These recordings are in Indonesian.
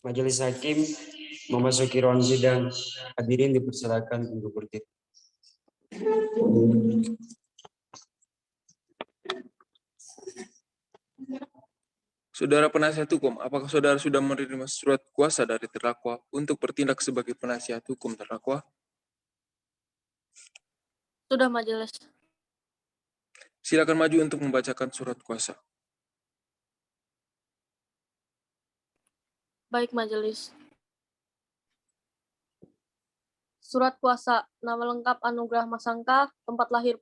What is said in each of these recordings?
Majelis Hakim memasuki ruang sidang. Hadirin dipersilakan untuk berdiri. Saudara penasihat hukum, apakah saudara sudah menerima surat kuasa dari terdakwa untuk bertindak sebagai penasihat hukum terdakwa? Sudah, Majelis. Silakan maju untuk membacakan surat kuasa. Baik, Majelis. Surat kuasa, nama lengkap Anugrah Masangka, tempat lahir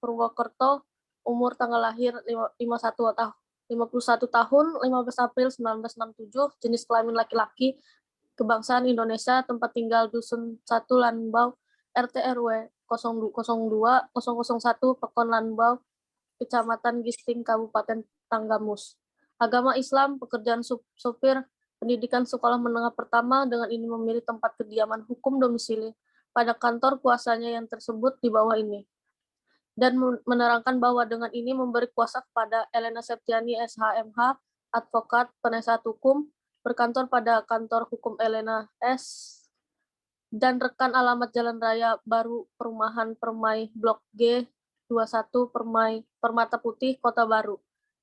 Purwokerto, umur tanggal lahir 51 tahun, 15 April 1967, jenis kelamin laki-laki, kebangsaan Indonesia, tempat tinggal Dusun 1 Lanbau, RT RW 02 001 Pekon Lanbau, Kecamatan Gisting, Kabupaten Tanggamus. Agama Islam, pekerjaan sopir, pendidikan sekolah menengah pertama, dengan ini memilih tempat kediaman hukum domisili pada kantor kuasanya yang tersebut di bawah ini. Dan menerangkan bahwa dengan ini memberi kuasa kepada Elena Septiani SHMH, advokat, penasihat hukum, berkantor pada kantor hukum Elena S. dan rekan alamat Jalan Raya Baru Perumahan Permai Blok G 21 Permata Putih, Kota Baru,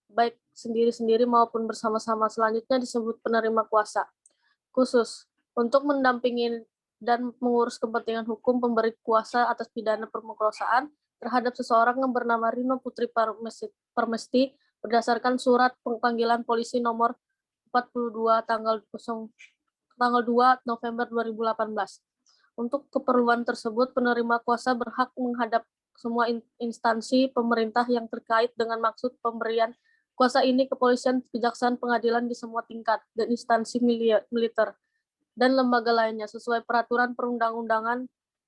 baik sendiri-sendiri maupun bersama-sama. Selanjutnya disebut penerima kuasa khusus untuk mendampingi dan mengurus kepentingan hukum pemberi kuasa atas pidana pemerkosaan terhadap seseorang yang bernama Rino Putri Permesti berdasarkan surat panggilan polisi nomor 42 tanggal 2 November 2018. Untuk keperluan tersebut, penerima kuasa berhak menghadap semua instansi pemerintah yang terkait dengan maksud pemberian kuasa ini, kepolisian, kejaksaan, pengadilan di semua tingkat, dan instansi militer, dan lembaga lainnya, sesuai peraturan perundang-undangan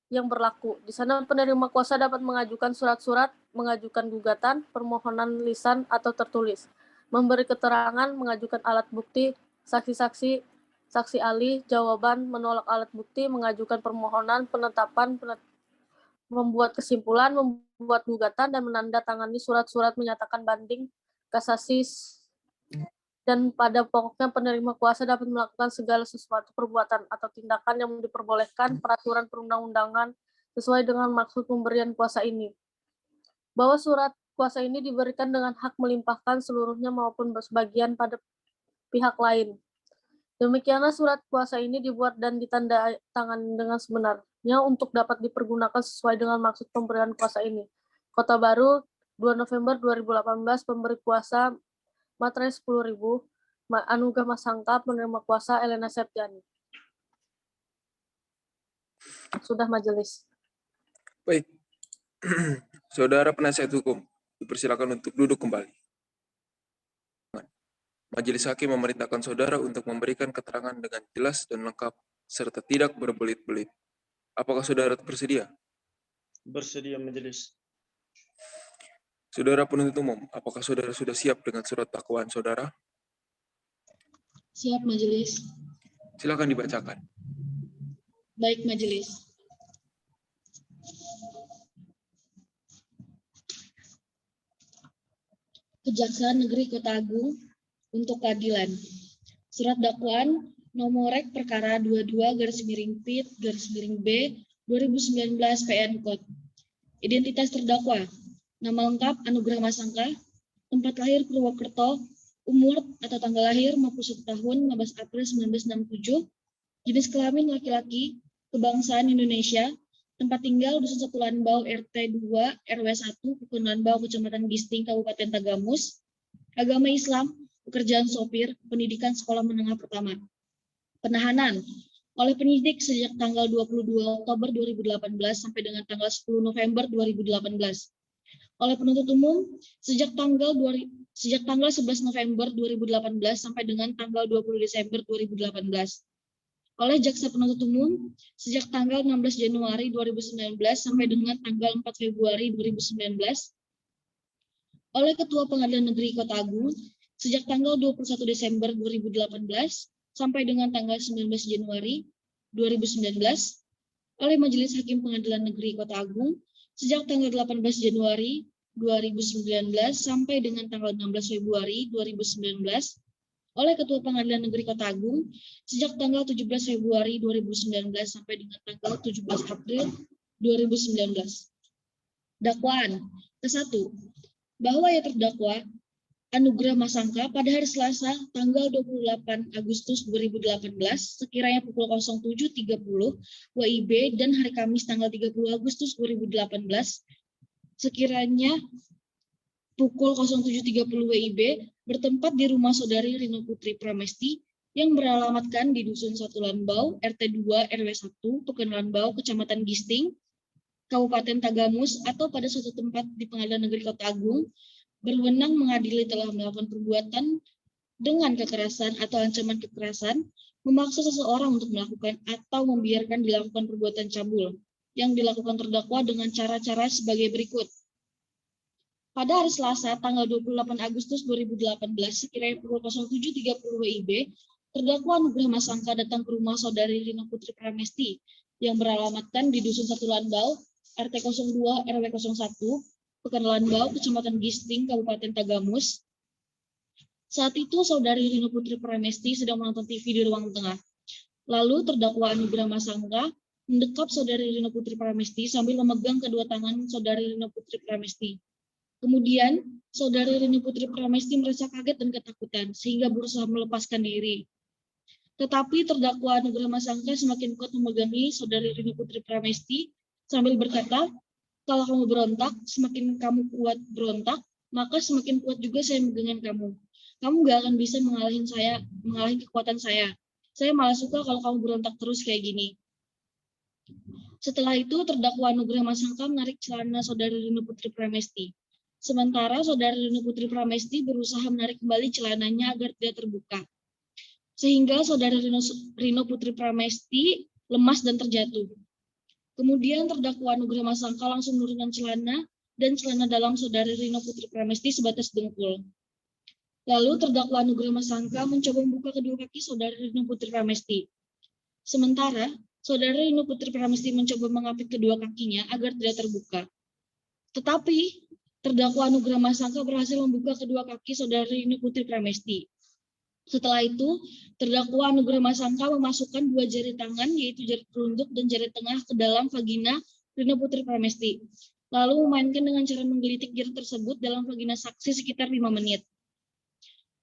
yang berlaku. Di sana penerima kuasa dapat mengajukan surat-surat, mengajukan gugatan, permohonan lisan atau tertulis, memberi keterangan, mengajukan alat bukti, saksi-saksi, saksi ahli, jawaban, menolak alat bukti, mengajukan permohonan, penetapan, membuat kesimpulan, membuat gugatan, dan menandatangani surat-surat menyatakan banding, kasasi, dan pada pokoknya penerima kuasa dapat melakukan segala sesuatu perbuatan atau tindakan yang diperbolehkan peraturan perundang-undangan sesuai dengan maksud pemberian kuasa ini. Bahwa surat kuasa ini diberikan dengan hak melimpahkan seluruhnya maupun sebagian pada pihak lain. Demikianlah surat kuasa ini dibuat dan ditandatangani dengan sebenarnya untuk dapat dipergunakan sesuai dengan maksud pemberian kuasa ini. Kota Baru, 2 November 2018, pemberi kuasa materai 10.000, Anugrah Masangka, penerima kuasa Elena Septiani. Sudah, Majelis. Baik. Saudara penasihat hukum, dipersilakan untuk duduk kembali. Majelis Hakim memerintahkan saudara untuk memberikan keterangan dengan jelas dan lengkap, serta tidak berbelit-belit. Apakah saudara bersedia? Bersedia, Majelis. Saudara penuntut umum, apakah saudara sudah siap dengan surat dakwaan saudara? Siap, Majelis. Silakan dibacakan. Baik, Majelis. Kejaksaan Negeri Kota Agung untuk keadilan. Surat dakwaan nomorek perkara 22/Pit/B 2019 PN Kod. Identitas terdakwa: nama lengkap Anugrah Masangka, tempat lahir Purwokerto, umur atau tanggal lahir 51 tahun 15 April 1967, jenis kelamin laki-laki, kebangsaan Indonesia, tempat tinggal Dusun 1 Lanbau RT 2 RW 1 Pekon Lanbau Kecamatan Gisting Kabupaten Tanggamus, agama Islam, pekerjaan sopir, pendidikan sekolah menengah pertama. Penahanan oleh penyidik sejak tanggal 22 Oktober 2018 sampai dengan tanggal 10 November 2018. Oleh penuntut umum sejak tanggal 11 November 2018 sampai dengan tanggal 20 Desember 2018. Oleh jaksa penuntut umum sejak tanggal 16 Januari 2019 sampai dengan tanggal 4 Februari 2019. Oleh Ketua Pengadilan Negeri Kota Agung sejak tanggal 21 Desember 2018 sampai dengan tanggal 19 Januari 2019. Oleh Majelis Hakim Pengadilan Negeri Kota Agung sejak tanggal 18 Januari 2019 sampai dengan tanggal 16 Februari 2019. oleh Ketua Pengadilan Negeri Kota Agung sejak tanggal 17 Februari 2019 sampai dengan tanggal 17 April 2019. Dakwaan. Ke-1. Bahwa ya terdakwa Anugrah Masangka pada hari Selasa tanggal 28 Agustus 2018 sekiranya pukul 07.30 WIB dan hari Kamis tanggal 30 Agustus 2018 sekiranya pukul 07.30 WIB bertempat di rumah saudari Rino Putri Pramesti yang beralamatkan di Dusun 1 Lanbau, RT 2 RW 1, Tuken Lanbau, Kecamatan Gisting, Kabupaten Tagamus atau pada suatu tempat di Pengadilan Negeri Kota Agung berwenang mengadili telah melakukan perbuatan dengan kekerasan atau ancaman kekerasan, memaksa seseorang untuk melakukan atau membiarkan dilakukan perbuatan cabul yang dilakukan terdakwa dengan cara-cara sebagai berikut. Pada hari Selasa, tanggal 28 Agustus 2018, sekiranya pukul 07.30 WIB, terdakwa Anugrah Masangka datang ke rumah saudari Rino Putri Pramesti yang beralamatkan di Dusun 1 Lanbau, RT 02 RW 01, Tuken Lanbau, Kecamatan Gisting, Kabupaten Tagamus. Saat itu, saudari Rino Putri Pramesti sedang menonton TV di ruang tengah. Lalu, terdakwa Anugrah Masangka mendekap saudari Rino Putri Pramesti sambil memegang kedua tangan saudari Rino Putri Pramesti. Kemudian, saudari Rino Putri Pramesti merasa kaget dan ketakutan, sehingga berusaha melepaskan diri. Tetapi terdakwa Anugrah Masangka semakin kuat memegangi saudari Rino Putri Pramesti sambil berkata, "Kalau kamu berontak, semakin kamu kuat berontak, maka semakin kuat juga saya memegang kamu. Kamu gak akan bisa mengalahin kekuatan saya. Saya malah suka kalau kamu berontak terus kayak gini." Setelah itu, terdakwa Anugrah Masangka menarik celana saudari Rino Putri Pramesti. Sementara saudari Rino Putri Pramesti berusaha menarik kembali celananya agar tidak terbuka. Sehingga saudari Rino Putri Pramesti lemas dan terjatuh. Kemudian terdakwa Anugrah Masangka langsung menurunkan celana dan celana dalam saudari Rino Putri Pramesti sebatas dengkul. Lalu terdakwa Anugrah Masangka mencoba membuka kedua kaki saudari Rino Putri Pramesti. Sementara saudari Rino Putri Pramesti mencoba mengapit kedua kakinya agar tidak terbuka. Tetapi terdakwa Anugrah Masangka berhasil membuka kedua kaki saudari Rino Putri Pramesti. Setelah itu, terdakwa Anugrah Masangka memasukkan dua jari tangan, yaitu jari telunjuk dan jari tengah, ke dalam vagina Rino Putri Pramesti. Lalu memainkan dengan cara menggelitik jari tersebut dalam vagina saksi sekitar 5 menit.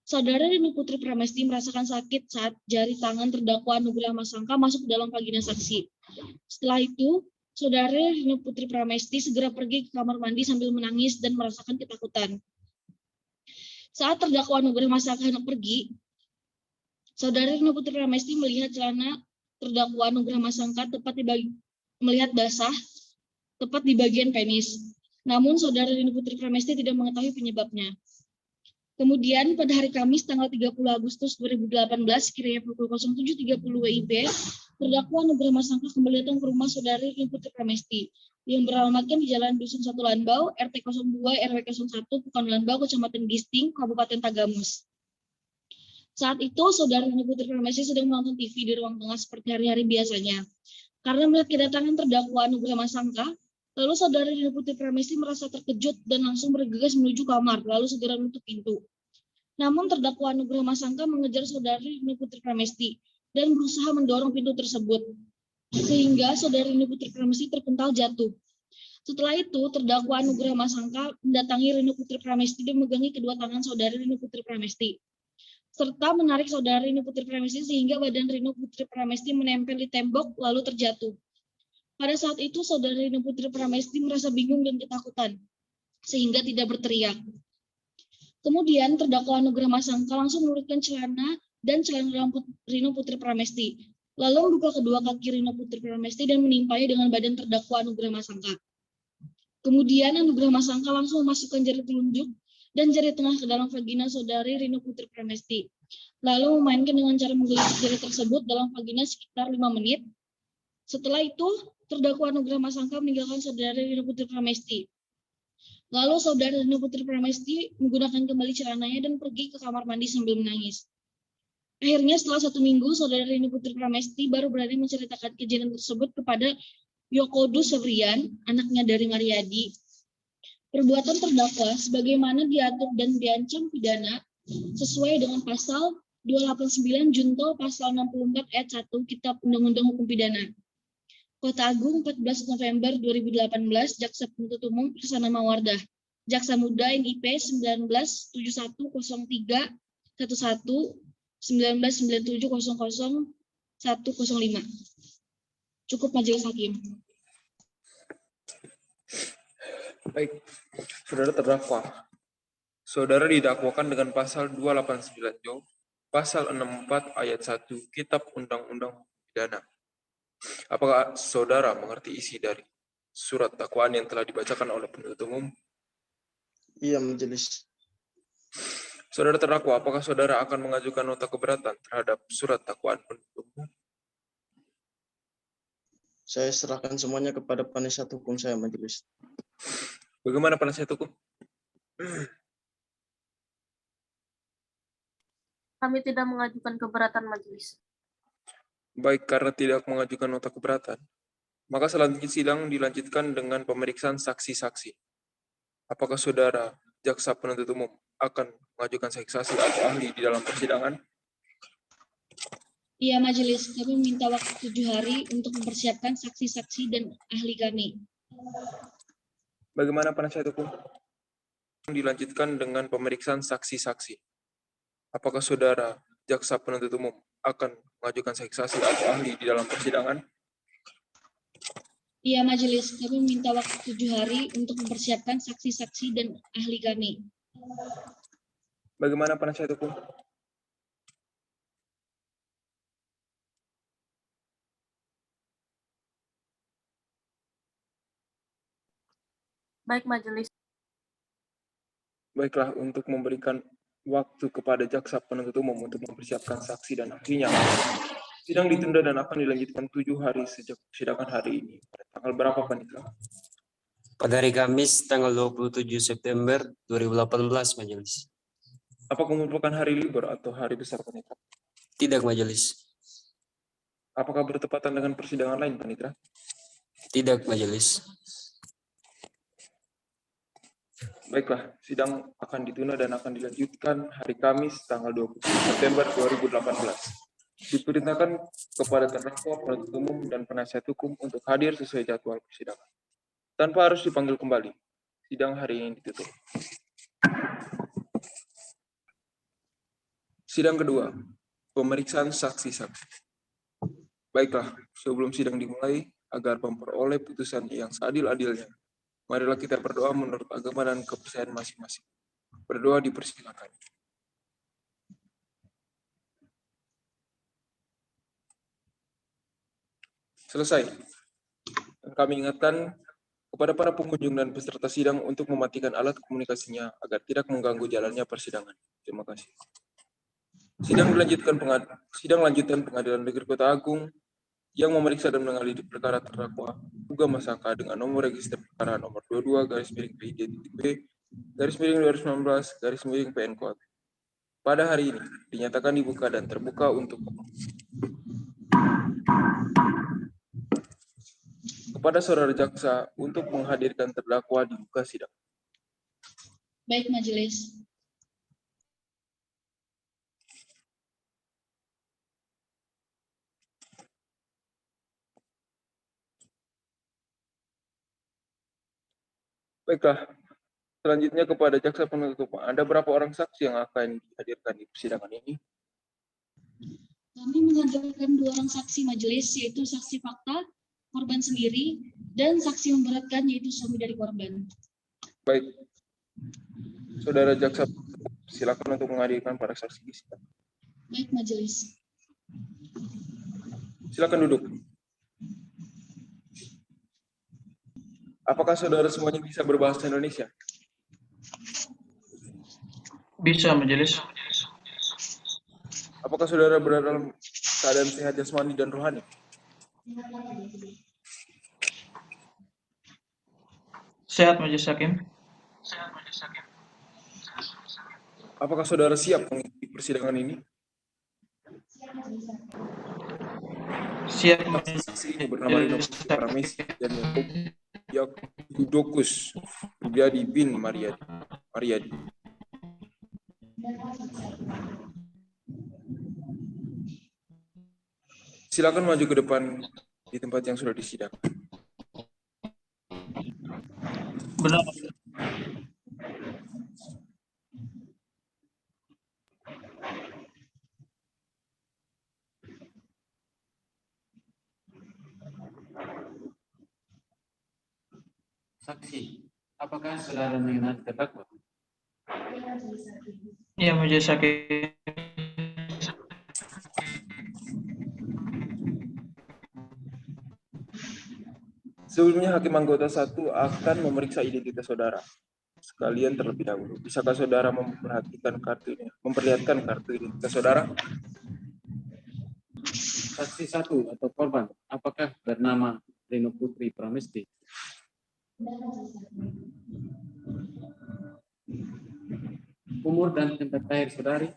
Saudara Rino Putri Pramesti merasakan sakit saat jari tangan terdakwa Anugrah Masangka masuk ke dalam vagina saksi. Setelah itu, saudara Rino Putri Pramesti segera pergi ke kamar mandi sambil menangis dan merasakan ketakutan. Saat terdakwa Anugrah Masangka hendak pergi, saudari Rino Putri Pramesti melihat celana terdakwa Anugrah Masangka melihat basah tepat di bagian penis. Namun saudari Rino Putri Pramesti tidak mengetahui penyebabnya. Kemudian pada hari Kamis tanggal 30 Agustus 2018 sekiranya pukul 07.30 WIB, terdakwa Anugrah Masangka kembali datang ke rumah saudari Rino Putri Pramesti yang beralamatkan di Jalan Dusun 1 Lanbau, RT 02 RW 01, Tuken Lanbau, Kecamatan Gisting, Kabupaten Tagamus. Saat itu, saudari Rino Putri Pramesti sedang menonton TV di ruang tengah seperti hari-hari biasanya. Karena melihat kedatangan terdakwa Anugrah Masangka, lalu saudari Rino Putri Pramesti merasa terkejut dan langsung bergegas menuju kamar, lalu segera menutup pintu. Namun terdakwa Anugrah Masangka mengejar saudari Rino Putri Pramesti dan berusaha mendorong pintu tersebut, sehingga saudari Rino Putri Pramesti terpental jatuh. Setelah itu, terdakwa Anugrah Masangka mendatangi Rino Putri Pramesti dan memegangi kedua tangan saudari Rino Putri Pramesti, serta menarik saudari Rino Putri Pramesti sehingga badan Rino Putri Pramesti menempel di tembok lalu terjatuh. Pada saat itu, saudari Rino Putri Pramesti merasa bingung dan ketakutan, sehingga tidak berteriak. Kemudian, terdakwa Anugrah Masangka langsung menurunkan celana dan celana dalam Rino Putri Pramesti, lalu membuka kedua kaki Rino Putri Pramesti dan menimpanya dengan badan terdakwa Anugrah Masangka. Kemudian, Anugrah Masangka langsung memasukkan jari telunjuk dan jari tengah ke dalam vagina saudari Rino Putri Pramesti. Lalu memainkan dengan cara menggelitik jari tersebut dalam vagina sekitar 5 menit. Setelah itu, terdakwa Anugrah Masangka meninggalkan saudari Rino Putri Pramesti. Lalu saudari Rino Putri Pramesti menggunakan kembali celananya dan pergi ke kamar mandi sambil menangis. Akhirnya setelah 1 minggu, saudari Rino Putri Pramesti baru berani menceritakan kejadian tersebut kepada Yokodus Sevrian, anaknya dari Mariadi. Perbuatan terdakwa sebagaimana diatur dan diancam pidana sesuai dengan pasal 289 Junto pasal 64 ayat 1 Kitab Undang-Undang Hukum Pidana. Kota Agung 14 November 2018 Jaksa Penuntut Umum Persana Mawardah. Jaksa Muda NIP 19710311 199700 105. Cukup majelis hakim. Baik, saudara terdakwa. Saudara didakwakan dengan pasal 289 Jo, pasal 64 ayat 1 Kitab Undang-Undang Pidana. Apakah saudara mengerti isi dari surat dakwaan yang telah dibacakan oleh penuntut umum? Iya, majelis. Saudara terdakwa, apakah saudara akan mengajukan nota keberatan terhadap surat dakwaan penuntut umum? Saya serahkan semuanya kepada penasihat hukum saya, majelis. Bagaimana penasihat hukum? Kami tidak mengajukan keberatan majelis. Baik, karena tidak mengajukan nota keberatan, maka selanjutnya sidang dilanjutkan dengan pemeriksaan saksi-saksi. Apakah saudara, jaksa penuntut umum, akan mengajukan saksi-saksi atau ahli di dalam persidangan? Iya, majelis. Kami meminta waktu 7 hari untuk mempersiapkan saksi-saksi dan ahli kami. Bagaimana penasihat hukum? Dilanjutkan dengan pemeriksaan saksi-saksi. Apakah saudara, jaksa penuntut umum, akan mengajukan saksi-saksi atau ahli di dalam persidangan? Iya, majelis. Kami meminta waktu 7 hari untuk mempersiapkan saksi-saksi dan ahli kami. Bagaimana penasihat hukum? Baik majelis. Baiklah, untuk memberikan waktu kepada jaksa penuntut umum untuk mempersiapkan saksi dan ahlinya, sidang ditunda dan akan dilanjutkan 7 hari sejak persidangan hari ini. Pada tanggal berapa, Panitra? Pada hari Kamis tanggal 27 September 2018 majelis. Apakah merupakan hari libur atau hari besar, Panitra? Tidak majelis. Apakah bertepatan dengan persidangan lain, Panitra? Tidak majelis. Baiklah, sidang akan ditunda dan akan dilanjutkan hari Kamis tanggal 20 September 2018. Diperintahkan kepada terdakwa, penuntut umum, dan penasihat hukum untuk hadir sesuai jadwal persidangan, tanpa harus dipanggil kembali. Sidang hari ini ditutup. Sidang kedua, pemeriksaan saksi-saksi. Baiklah, sebelum sidang dimulai, agar memperoleh putusan yang seadil-adilnya, marilah kita berdoa menurut agama dan kepercayaan masing-masing. Berdoa dipersilakan. Selesai. Kami ingatkan kepada para pengunjung dan peserta sidang untuk mematikan alat komunikasinya agar tidak mengganggu jalannya persidangan. Terima kasih. Sidang lanjutan Pengadilan Negeri Kota Agung yang memeriksa dan mengadili perkara terdakwa Uga Masangka dengan nomor register perkara nomor 22/PID-2019/PN Code. Pada hari ini dinyatakan dibuka dan terbuka untuk umum. Kepada saudara jaksa untuk menghadirkan terdakwa di muka sidang. Baik, majelis. Baiklah, selanjutnya kepada jaksa penuntut umum. Ada berapa orang saksi yang akan dihadirkan di persidangan ini? Kami menghadirkan 2 orang saksi majelis, yaitu saksi fakta, korban sendiri, dan saksi memberatkan, yaitu suami dari korban. Baik. Saudara jaksa, silakan untuk menghadirkan para saksi di sidang. Baik, majelis. Silakan duduk. Apakah saudara semuanya bisa berbahasa Indonesia? Bisa, majelis. Apakah saudara berada dalam keadaan sehat jasmani dan rohani? Sehat, majelis hakim. Apakah saudara siap mengikuti persidangan ini? Siap, Saksi ini bernama Inokus Pramesi dan Yudokus Rubiadi bin Mariadi. Silakan maju ke depan di tempat yang sudah disidangkan. Benar. Saksi, apakah saudara mengenal terdakwa? Ya, Majelis Hakim. Sebelumnya Hakim Anggota 1 akan memeriksa identitas saudara sekalian terlebih dahulu. Bisakah saudara memperlihatkan kartu identitas saudara? Saksi 1 atau korban, apakah bernama Rino Putri Pramesti? Umur dan tempat lahir saudari?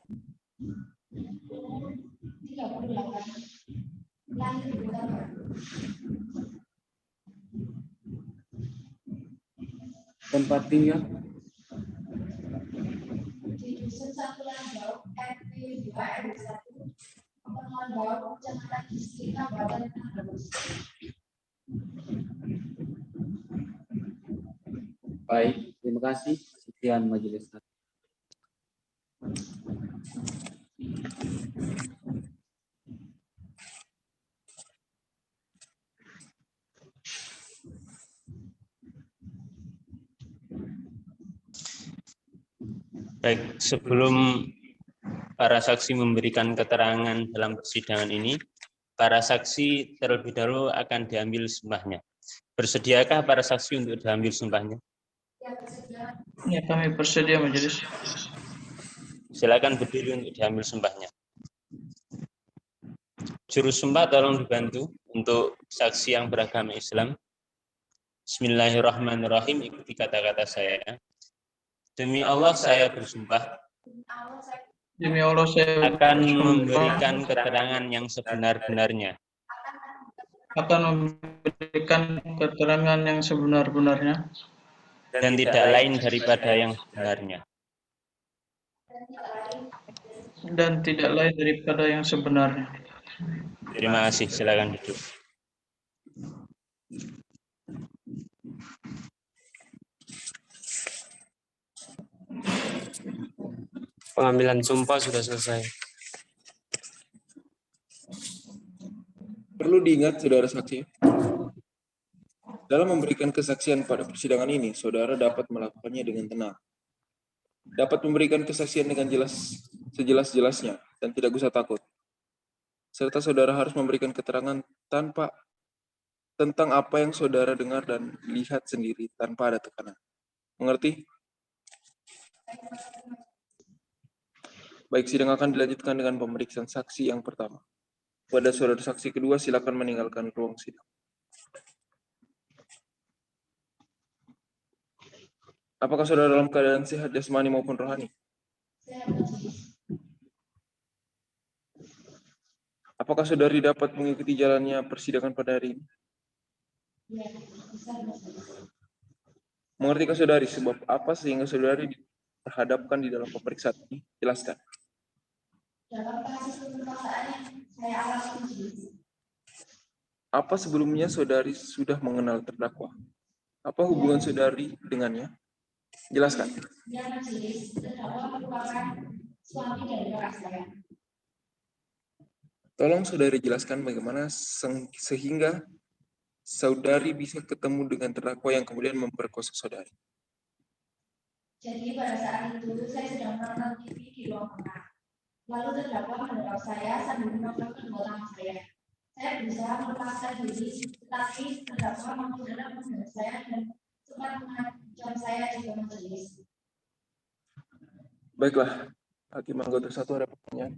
Tempat tinggal? Baik, terima kasih. Sekian majelis. Baik, sebelum para saksi memberikan keterangan dalam persidangan ini, para saksi terlebih dahulu akan diambil sumpahnya. Bersediakah para saksi untuk diambil sumpahnya? Ya, kami bersedia, Majelis. Silakan berdiri untuk diambil sumpahnya. Juru sumpah tolong dibantu untuk saksi yang beragama Islam. Bismillahirrahmanirrahim, ikuti kata-kata saya. Demi Allah saya bersumpah Demi Allah saya akan memberikan keterangan yang sebenar-benarnya dan tidak lain daripada yang sebenarnya. Terima kasih, silakan duduk. Pengambilan sumpah sudah selesai. Perlu diingat, saudara saksi, dalam memberikan kesaksian pada persidangan ini, saudara dapat melakukannya dengan tenang. Dapat memberikan kesaksian dengan sejelas-jelasnya dan tidak usah takut. Serta saudara harus memberikan keterangan tentang apa yang saudara dengar dan lihat sendiri tanpa ada tekanan. Mengerti? Baik, sidang akan dilanjutkan dengan pemeriksaan saksi yang pertama. Pada saudara saksi kedua, silakan meninggalkan ruang sidang. Apakah saudara dalam keadaan sehat jasmani maupun rohani? Apakah saudari dapat mengikuti jalannya persidangan pada hari ini? Mengertikah saudari sebab apa sehingga saudari terhadapkan di dalam pemeriksaan ini? Jelaskan. Dalam kasus pemerkosaan yang saya alami. Apa sebelumnya saudari sudah mengenal terdakwa? Apa hubungan saudari dengannya? Jelaskan. Ya, majelis, terdakwa merupakan suami dari kakak saya. Tolong saudari jelaskan bagaimana sehingga saudari bisa ketemu dengan terdakwa yang kemudian memperkosa saudari. Jadi pada saat itu saya sedang menonton TV di ruang tengah. Lalu terdakwa mendekat saya sambil menodong kedua tangan saya. Saya berusaha melepaskan diri, tetapi terdakwa menghadap menghadap saya dan sempat mengancam saya juga majelis. Baiklah, Hakim Anggota 1 ada pertanyaan.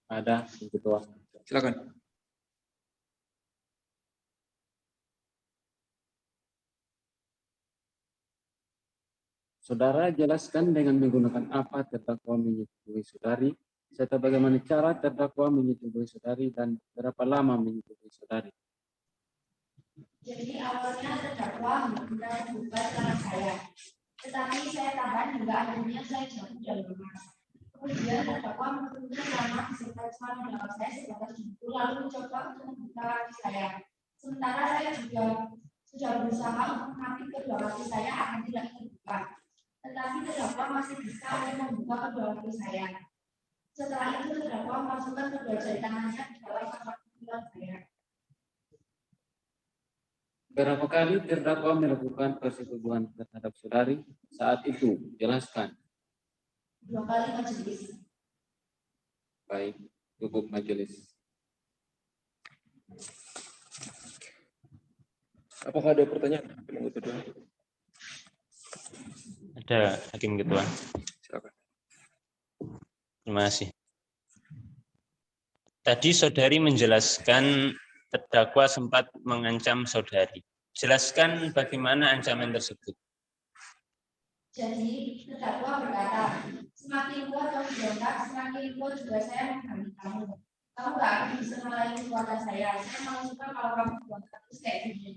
Ada, Ketua. Silakan. Saudara jelaskan dengan menggunakan apa terdakwa menyetujui saudari, serta bagaimana cara terdakwa menyetujui saudari dan berapa lama menyetujui saudari. Jadi awalnya terdakwa menggunakan beban tangan saya. Tetapi saya tahan hingga akhirnya saya jatuh dari rumah. Kemudian terdakwa menurunkan celana beserta celana dalam saya sebatas jempol lalu mencoba untuk membuka kaki saya. Sementara saya juga sudah berusaha untuk menarik kedua kaki saya agar tidak terbuka. Tetapi terdakwa masih bisa membuka kedua kaki saya. Setelah itu terdakwa memasukkan kedua jari tangannya ke dalam kotak kumpulan saya. Berapa kali terdakwa melakukan persetubuhan terhadap saudari saat itu? Jelaskan. 2 kali majelis. Baik, cukup majelis. Apakah ada pertanyaan? Penunggu kedua. Ada Hakim Ketua. Silakan. Terima kasih. Tadi saudari menjelaskan terdakwa sempat mengancam saudari. Jelaskan bagaimana ancaman tersebut. Jadi terdakwa berkata, semakin kuat kamu berontak, semakin kuat juga saya menghadapi kamu. Kamu gak akan bisa melayani keluarga saya. Saya malah suka kalau kamu berontak terus kayak gini.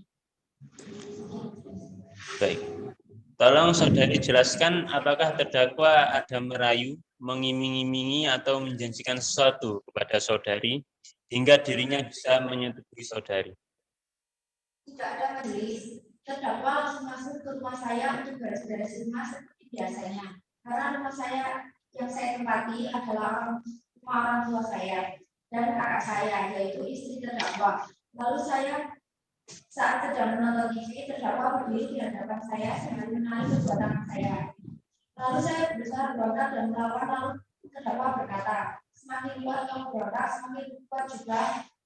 Baik. Tolong saudari jelaskan apakah terdakwa ada merayu, mengiming-imingi atau menjanjikan sesuatu kepada saudari hingga dirinya bisa menyetujui saudari. Tidak ada majelis. Terdakwa langsung masuk ke rumah saya untuk beres-beres rumah seperti biasanya. Karena rumah saya yang saya tempati adalah rumah orang tua saya dan kakak saya, yaitu istri terdakwa. Lalu saya saat sedang menonton TV, terdakwa berdiri di hadapan saya sambil menarik kedua tangan saya. Lalu saya berusaha berontak dan melawan, lalu terdakwa berkata, semakin kuat kamu berontak, semakin kuat juga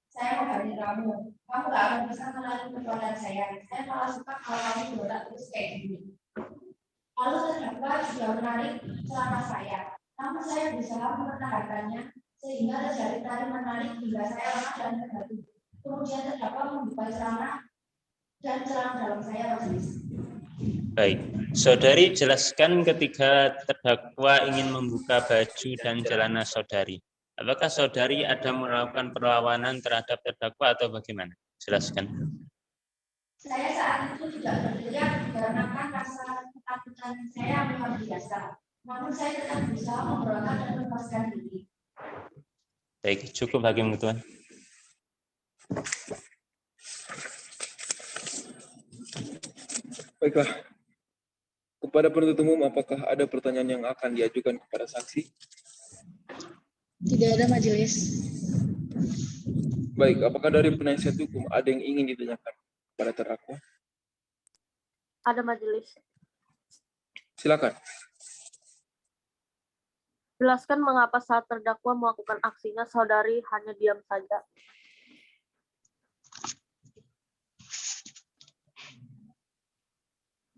saya menghadapi kamu. Kamu gak akan bisa melalui kekuatan saya. Saya malah suka kalau kamu berontak terus kayak gini. Lalu terdakwa juga menarik celana saya. Namun saya berusaha mempertahankannya sehingga terjadi tarik menarik hingga saya lemah dan terjatuh. Kemudian terdakwa membuka celana dan celana dalam saya majelis. Baik, saudari jelaskan ketika terdakwa ingin membuka baju dan celana saudari. Apakah saudari ada melakukan perlawanan terhadap terdakwa atau bagaimana? Jelaskan. Saya saat itu tidak berteriak dikarenakan rasa ketakutan saya luar biasa. Namun saya tetap berusaha memberontak dan melepaskan diri. Baik, cukup Hakim Ketua. Baiklah. Kepada penuntut umum, apakah ada pertanyaan yang akan diajukan kepada saksi? Tidak ada majelis. Baik, apakah dari penasihat hukum ada yang ingin ditanyakan kepada terdakwa? Ada majelis. Silakan. Jelaskan mengapa saat terdakwa melakukan aksinya, saudari hanya diam saja.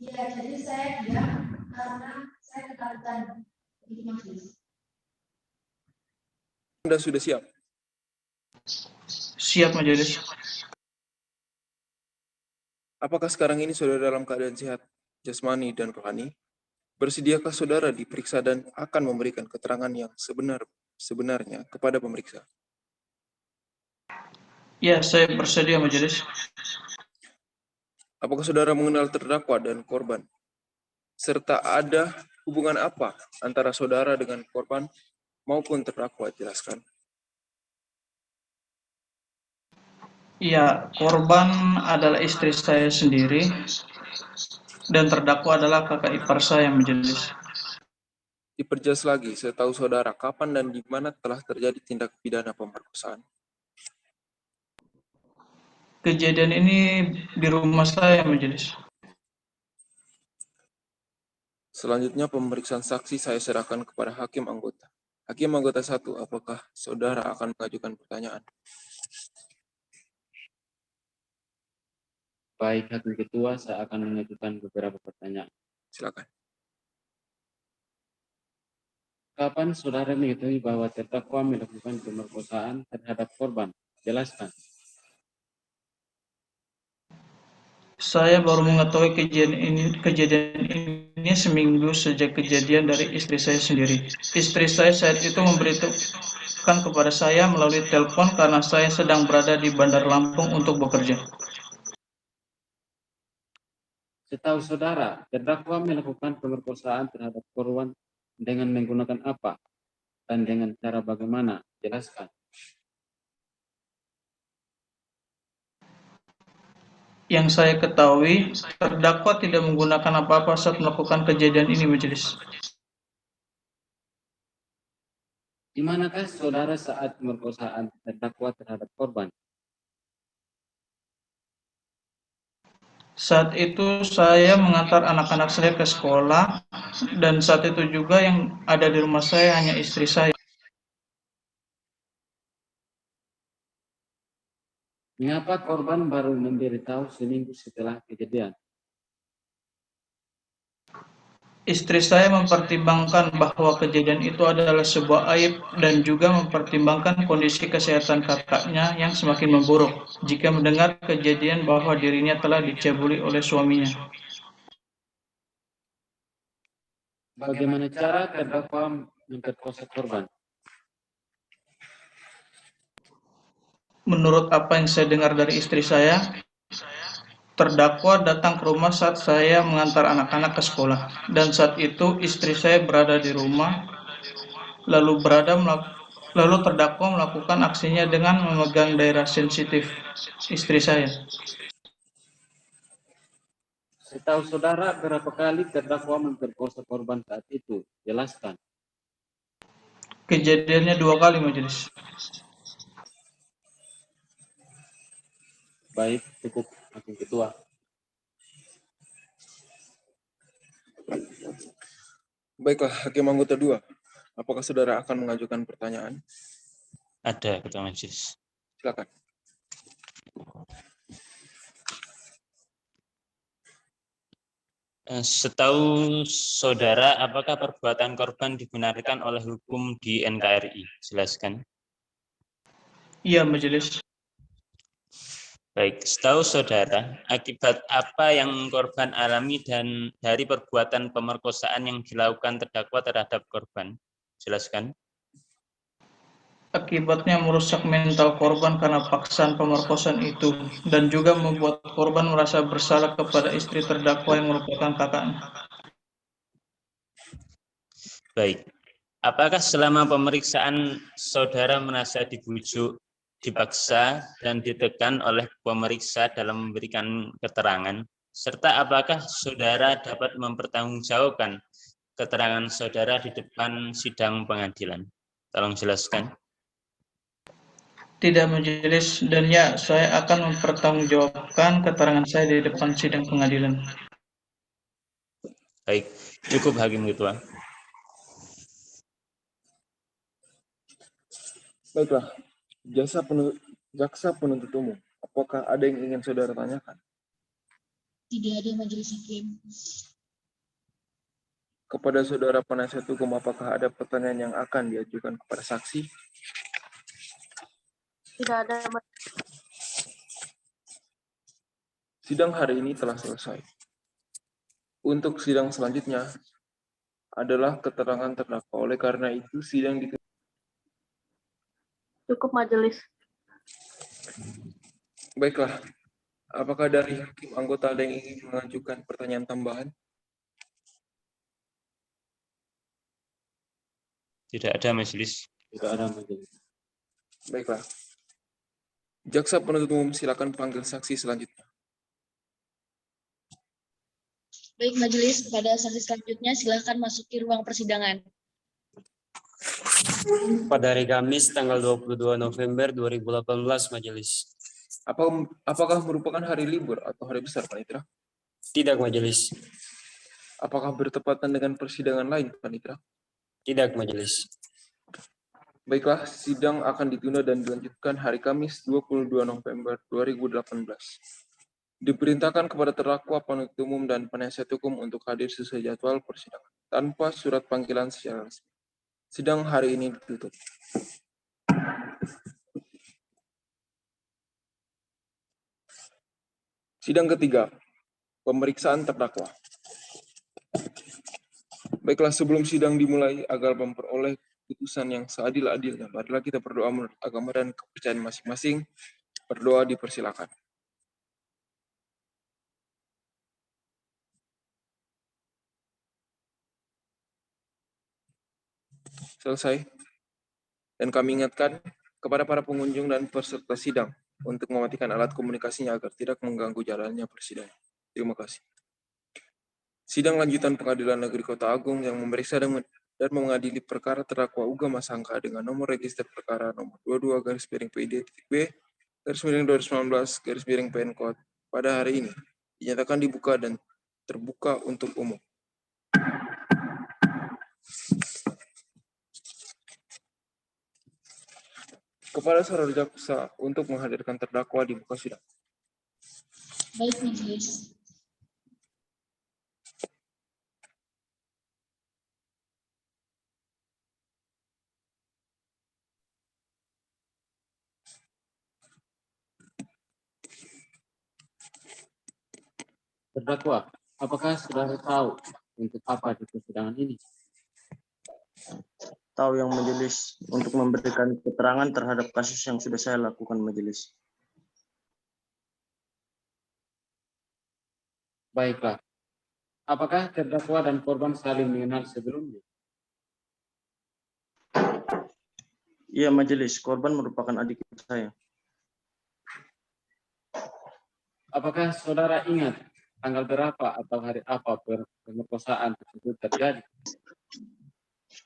Ya, jadi saya diam karena saya ketakutan. Begitu majelis. Anda sudah siap? Siap majelis. Apakah sekarang ini saudara dalam keadaan sehat jasmani dan rohani? Bersediakah saudara diperiksa dan akan memberikan keterangan yang sebenarnya kepada pemeriksa? Ya, saya bersedia majelis. Apakah saudara mengenal terdakwa dan korban? Serta ada hubungan apa antara saudara dengan korban maupun terdakwa? Jelaskan. Ya, korban adalah istri saya sendiri dan terdakwa adalah kakak ipar saya majelis. Diperjelas lagi, setahu saudara kapan dan di mana telah terjadi tindak pidana pemerkosaan? Kejadian ini di rumah saya majelis. Selanjutnya pemeriksaan saksi saya serahkan kepada hakim anggota. Hakim anggota 1, apakah saudara akan mengajukan pertanyaan? Baik, Hakim Ketua, saya akan mengajukan beberapa pertanyaan. Silakan. Kapan saudara mengetahui bahwa terdakwa melakukan pemerkosaan terhadap korban? Jelaskan. Saya baru mengetahui kejadian ini seminggu sejak kejadian dari istri saya sendiri. Istri saya saat itu memberitahukan kepada saya melalui telepon karena saya sedang berada di Bandar Lampung untuk bekerja. Setahu saudara, terdakwa melakukan pemerkosaan terhadap korban dengan menggunakan apa? dan dengan cara bagaimana? Jelaskan. Yang saya ketahui, terdakwa tidak menggunakan apa-apa saat melakukan kejadian ini, majelis. Di manakah saudara saat pemerkosaan terdakwa terhadap korban? Saat itu saya mengantar anak-anak saya ke sekolah, dan saat itu juga yang ada di rumah saya hanya istri saya. Mengapa korban baru memberitahu seminggu setelah kejadian? Istri saya mempertimbangkan bahwa kejadian itu adalah sebuah aib dan juga mempertimbangkan kondisi kesehatan kakaknya yang semakin memburuk jika mendengar kejadian bahwa dirinya telah dicabuli oleh suaminya. Bagaimana cara terdakwa memperkosa korban? Menurut apa yang saya dengar dari istri saya, terdakwa datang ke rumah saat saya mengantar anak-anak ke sekolah, dan saat itu istri saya berada di rumah, lalu terdakwa melakukan aksinya dengan memegang daerah sensitif istri saya. Setahu saudara berapa kali terdakwa memperkosa korban saat itu? Jelaskan. Kejadiannya 2 kali, majelis. Baik, cukup Hakim Ketua. Baiklah, Hakim Anggota 2. Apakah saudara akan mengajukan pertanyaan? Ada, Ketua Majelis. Silakan. Setahu saudara, apakah perbuatan korban dibenarkan oleh hukum di NKRI? Jelaskan. Iya, majelis. Baik, setahu saudara, akibat apa yang korban alami dan dari perbuatan pemerkosaan yang dilakukan terdakwa terhadap korban? Jelaskan. Akibatnya merusak mental korban karena paksaan pemerkosaan itu, dan juga membuat korban merasa bersalah kepada istri terdakwa yang merupakan kakaknya. Baik, apakah selama pemeriksaan saudara merasa dibujuk, dipaksa, dan ditekan oleh pemeriksa dalam memberikan keterangan? Serta apakah saudara dapat mempertanggungjawabkan keterangan saudara di depan sidang pengadilan? Tolong jelaskan. Tidak, majelis, dan ya, saya akan mempertanggungjawabkan keterangan saya di depan sidang pengadilan. Baik, cukup Hakim Ketua. Baiklah, jaksa penuntut umum. Apakah ada yang ingin saudara tanyakan? Tidak ada, majelis hakim. Kepada saudara penasihat hukum, apakah ada pertanyaan yang akan diajukan kepada saksi? Tidak ada. Sidang hari ini telah selesai. Untuk sidang selanjutnya adalah keterangan terdakwa. Oleh karena itu, sidang ditutup. Cukup majelis. Baiklah, apakah dari hakim anggota ada yang ingin mengajukan pertanyaan tambahan? Tidak ada, Majelis. Tidak ada majelis. Baiklah. Jaksa penuntut umum silakan panggil saksi selanjutnya. Baik, majelis, kepada saksi selanjutnya silakan masuki ruang persidangan. Pada hari Kamis tanggal 22 November 2018, majelis. Apakah merupakan hari libur atau hari besar, Panitera? Tidak, majelis. Apakah bertepatan dengan persidangan lain, Panitera? Tidak, majelis. Baiklah, sidang akan ditunda dan dilanjutkan hari Kamis 22 November 2018. Diperintahkan kepada terdakwa, penuntut umum, dan penasihat hukum untuk hadir sesuai jadwal persidangan tanpa surat panggilan secara resmi. Sidang hari ini ditutup. Sidang ketiga, pemeriksaan terdakwa. Baiklah, sebelum sidang dimulai, agar memperoleh putusan yang seadil-adilnya, marilah kita berdoa menurut agama dan kepercayaan masing-masing. Berdoa dipersilakan. Selesai. Dan kami ingatkan kepada para pengunjung dan peserta sidang untuk mematikan alat komunikasinya agar tidak mengganggu jalannya persidangan. Terima kasih. Sidang lanjutan Pengadilan Negeri Kota Agung yang memeriksa dan mengadili perkara terdakwa Uga Masangka dengan nomor register perkara nomor 22-PID-B-2019-PN pada hari ini dinyatakan dibuka dan terbuka untuk umum. Kepada saudara jaksa untuk menghadirkan terdakwa di muka sidang. Baik, majelis. Terdakwa, apakah saudara tahu untuk apa di persidangan ini? Tahu yang majelis, untuk memberikan keterangan terhadap kasus yang sudah saya lakukan majelis. Baiklah. Apakah terdakwa dan korban saling mengenal sebelumnya? Iya majelis, korban merupakan adik saya. Apakah saudara ingat tanggal berapa atau hari apa pemerkosaan tersebut terjadi?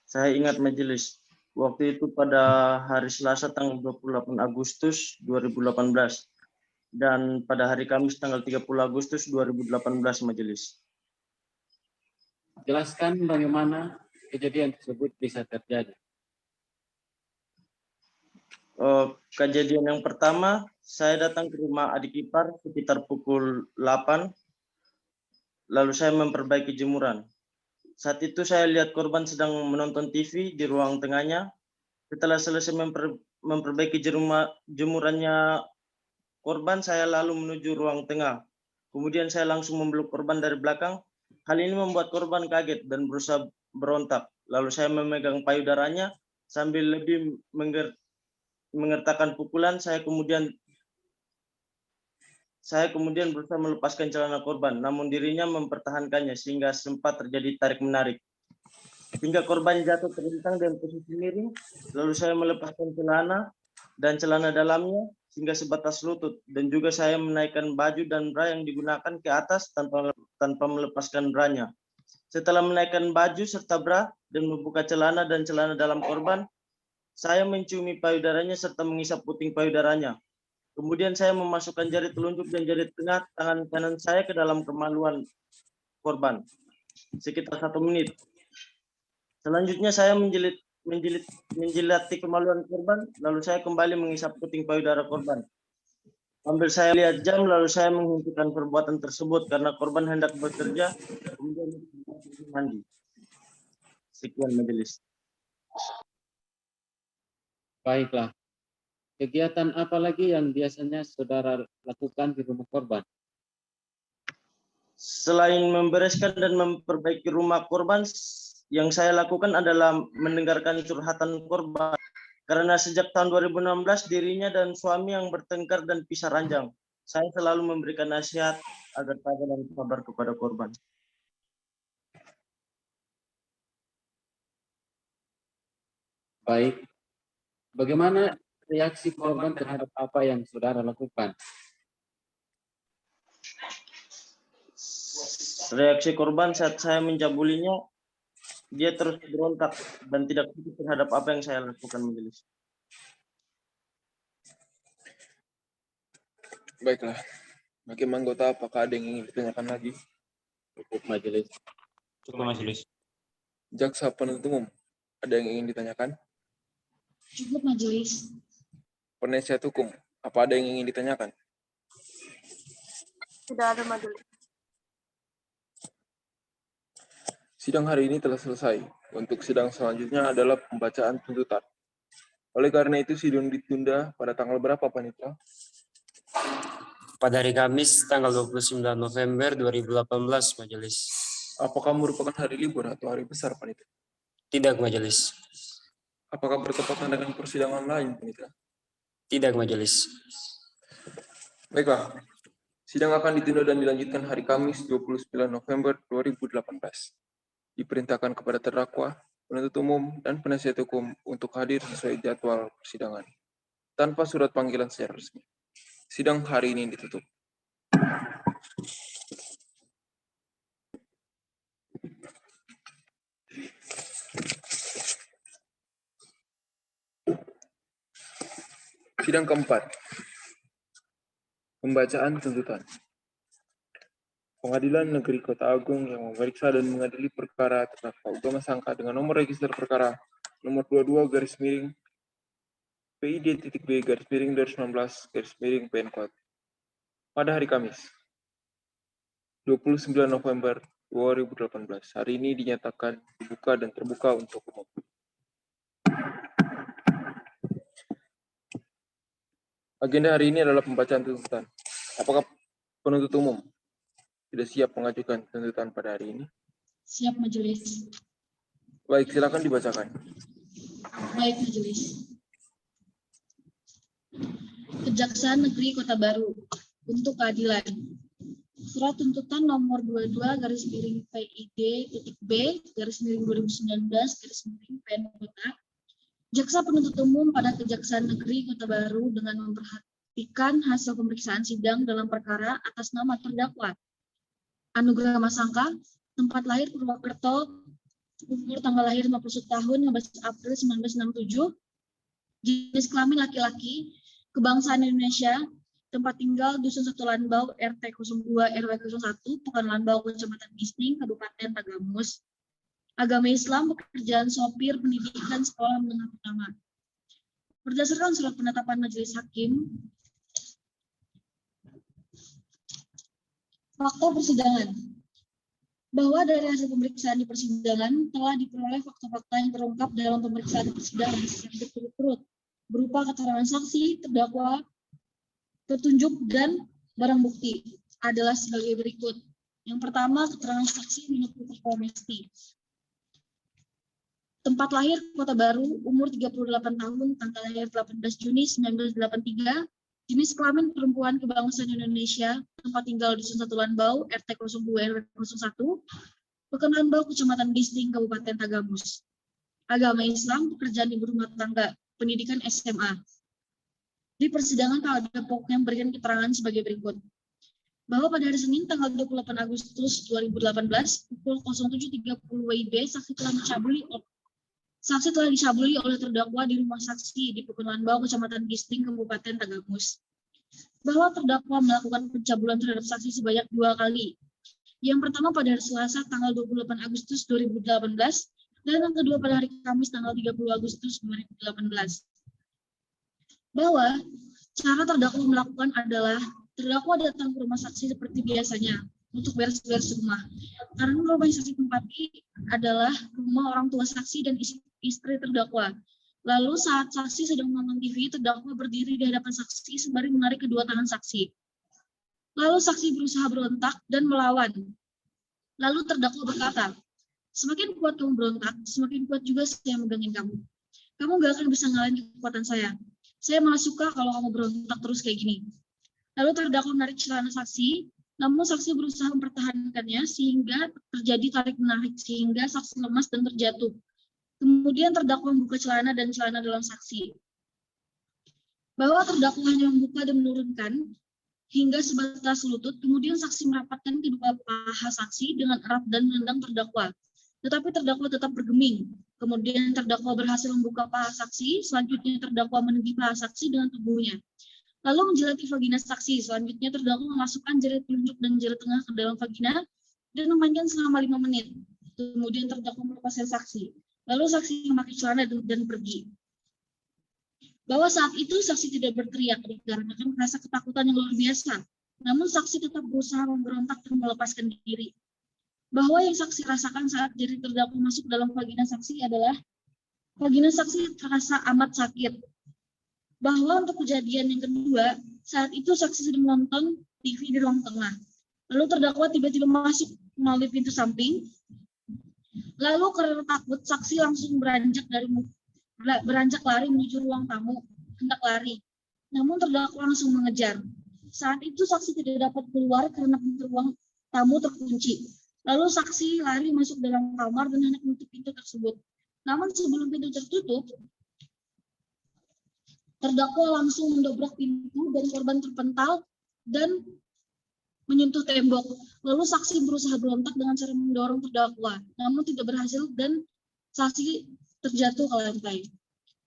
Saya ingat majelis, waktu itu pada hari Selasa tanggal 28 Agustus 2018 dan pada hari Kamis tanggal 30 Agustus 2018 majelis. Jelaskan bagaimana kejadian tersebut bisa terjadi. Kejadian yang pertama, saya datang ke rumah adik ipar sekitar pukul 8, lalu saya memperbaiki jemuran. Saat itu saya lihat korban sedang menonton TV di ruang tengahnya. Setelah selesai memperbaiki jemurannya korban, saya lalu menuju ruang tengah. Kemudian saya langsung memeluk korban dari belakang. Hal ini membuat korban kaget dan berusaha berontak. Lalu saya memegang payudaranya sambil lebih mengertakkan pukulan. Saya kemudian berusaha melepaskan celana korban, namun dirinya mempertahankannya sehingga sempat terjadi tarik-menarik. Hingga korban jatuh terlentang dalam posisi miring, lalu saya melepaskan celana dan celana dalamnya hingga sebatas lutut, dan juga saya menaikkan baju dan bra yang digunakan ke atas tanpa melepaskan branya. Setelah menaikkan baju serta bra dan membuka celana dan celana dalam korban, saya menciumi payudaranya serta mengisap puting payudaranya. Kemudian saya memasukkan jari telunjuk dan jari tengah tangan kanan saya ke dalam kemaluan korban sekitar 1 menit. Selanjutnya saya menjilati kemaluan korban, lalu saya kembali mengisap puting payudara korban. Sambil saya lihat jam, lalu saya menghentikan perbuatan tersebut karena korban hendak bekerja, kemudian mandi. Sekian majelis. Baiklah. Kegiatan apa lagi yang biasanya saudara lakukan di rumah korban? Selain membereskan dan memperbaiki rumah korban, yang saya lakukan adalah mendengarkan curhatan korban. Karena sejak tahun 2016 dirinya dan suami yang bertengkar dan pisah ranjang. Saya selalu memberikan nasihat agar tabah dan sabar kepada korban. Baik. Bagaimana reaksi korban terhadap apa yang saudara lakukan? Reaksi korban saat saya mencabulinya, dia terus berontak dan tidak putus terhadap apa yang saya lakukan majelis. Baiklah. Hakim anggota, apakah ada yang ingin ditanyakan lagi? Cukup majelis. Cukup majelis. Jaksa penuntut umum, ada yang ingin ditanyakan? Cukup majelis. Penasihat hukum, apa ada yang ingin ditanyakan? Tidak ada majelis. Sidang hari ini telah selesai. Untuk sidang selanjutnya adalah pembacaan tuntutan. Oleh karena itu sidang ditunda pada tanggal berapa, Panitra? Pada hari Kamis tanggal 29 November 2018 majelis. Apakah merupakan hari libur atau hari besar, Panitra? Tidak majelis. Apakah bertepatan dengan persidangan lain, Panitra? Tidak majelis. Baiklah. Sidang akan ditunda dan dilanjutkan hari Kamis 29 November 2018. Diperintahkan kepada terdakwa penuntut umum, dan penasihat hukum untuk hadir sesuai jadwal persidangan tanpa surat panggilan secara resmi. Sidang hari ini ditutup. Sidang keempat. Pembacaan tuntutan. Pengadilan Negeri Kota Agung yang memeriksa dan mengadili perkara terdakwa Ugama Sangka dengan nomor register perkara nomor 22-PID.B-2019-PN pada hari Kamis 29 November 2018. Hari ini dinyatakan dibuka dan terbuka untuk umum. Agenda hari ini adalah pembacaan tuntutan. Apakah penuntut umum sudah siap mengajukan tuntutan pada hari ini? Siap, Majelis. Baik, silakan dibacakan. Baik, Majelis. Kejaksaan Negeri Kota Baru untuk keadilan. Surat tuntutan nomor 22-PID.B-2019-PN Kota. Jaksa penuntut umum pada Kejaksaan Negeri Kota Baru dengan memperhatikan hasil pemeriksaan sidang dalam perkara atas nama terdakwa Anugrama Sangka, tempat lahir Purwokerto, umur tanggal lahir 51 tahun, 15 April 1967, jenis kelamin laki-laki, kebangsaan Indonesia, tempat tinggal Dusun 1 Lanbau, RT 02 RW 01, Pekan Lanbau, Kecamatan Bisning, Kabupaten Tagamus. Agama Islam, pekerjaan sopir, pendidikan sekolah menengah pertama. Berdasarkan surat penetapan Majelis Hakim, fakta persidangan. Bahwa dari hasil pemeriksaan di persidangan telah diperoleh fakta-fakta yang terungkap dalam pemeriksaan persidangan yang berturut-turut berupa keterangan saksi, terdakwa, petunjuk, dan barang bukti adalah sebagai berikut. Yang pertama, keterangan saksi Nino Putri Komesti. Tempat lahir Kota Baru, umur 38 tahun, tanggal lahir 18 Juni 1983, jenis kelamin perempuan, kebangsaan Indonesia, tempat tinggal Dusun 1 Lanbau, RT 02 RW 01, Pekan Lanbau, Kecamatan Bisning, Kabupaten Tagamus. Agama Islam, pekerjaan ibu rumah tangga, pendidikan SMA. Di persidangan pada pokoknya memberikan keterangan sebagai berikut. Bahwa pada hari Senin tanggal 28 Agustus 2018 pukul 07.30 WIB saksi telah dicabuli oleh terdakwa di rumah saksi di Pekan Lanbau, Kecamatan Bisting, Kabupaten Tagamus. Bahwa terdakwa melakukan pencabulan terhadap saksi sebanyak 2 kali. Yang pertama pada hari Selasa tanggal 28 Agustus 2018 dan yang kedua pada hari Kamis tanggal 30 Agustus 2018. Bahwa cara terdakwa melakukan adalah terdakwa datang ke rumah saksi seperti biasanya untuk beres-beres rumah. Karena rumah saksi tempati adalah rumah orang tua saksi dan istri terdakwa. Lalu saat saksi sedang menonton TV, terdakwa berdiri di hadapan saksi sembari menarik kedua tangan saksi. Lalu saksi berusaha berontak dan melawan. Lalu terdakwa berkata, "Semakin kuat kamu berontak, semakin kuat juga saya megangin kamu. Kamu gak akan bisa ngalahin kekuatan saya. Saya malah suka kalau kamu berontak terus kayak gini." Lalu terdakwa menarik celana saksi, namun saksi berusaha mempertahankannya sehingga terjadi tarik-menarik sehingga saksi lemas dan terjatuh. Kemudian terdakwa membuka celana dan celana dalam saksi. Bahwa terdakwa hanya membuka dan menurunkan hingga sebatas lutut, kemudian saksi merapatkan kedua paha saksi dengan erat dan menendang terdakwa. Tetapi terdakwa tetap bergeming. Kemudian terdakwa berhasil membuka paha saksi, selanjutnya terdakwa menendang paha saksi dengan tubuhnya. Lalu menjilati vagina saksi, selanjutnya terdakwa memasukkan jari telunjuk dan jari tengah ke dalam vagina dan memainkan selama 5 menit. Kemudian terdakwa melepaskan saksi. Lalu saksi memakai celana dan pergi. Bahwa saat itu saksi tidak berteriak dikarenakan rasa ketakutan yang luar biasa. Namun saksi tetap berusaha memberontak dan melepaskan diri. Bahwa yang saksi rasakan saat jari terdakwa masuk dalam vagina saksi adalah vagina saksi terasa amat sakit. Bahwa untuk kejadian yang kedua, saat itu saksi sedang menonton TV di ruang tengah. Lalu terdakwa tiba-tiba masuk melalui pintu samping. Lalu karena takut, saksi langsung beranjak lari menuju ruang tamu, hendak lari. Namun terdakwa langsung mengejar. Saat itu saksi tidak dapat keluar karena pintu ruang tamu terkunci. Lalu saksi lari masuk dalam kamar dan hendak menutup pintu tersebut. Namun sebelum pintu tertutup, terdakwa langsung mendobrak pintu dan korban terpental dan menyentuh tembok. Lalu saksi berusaha berontak dengan cara mendorong terdakwa, namun tidak berhasil dan saksi terjatuh ke lantai.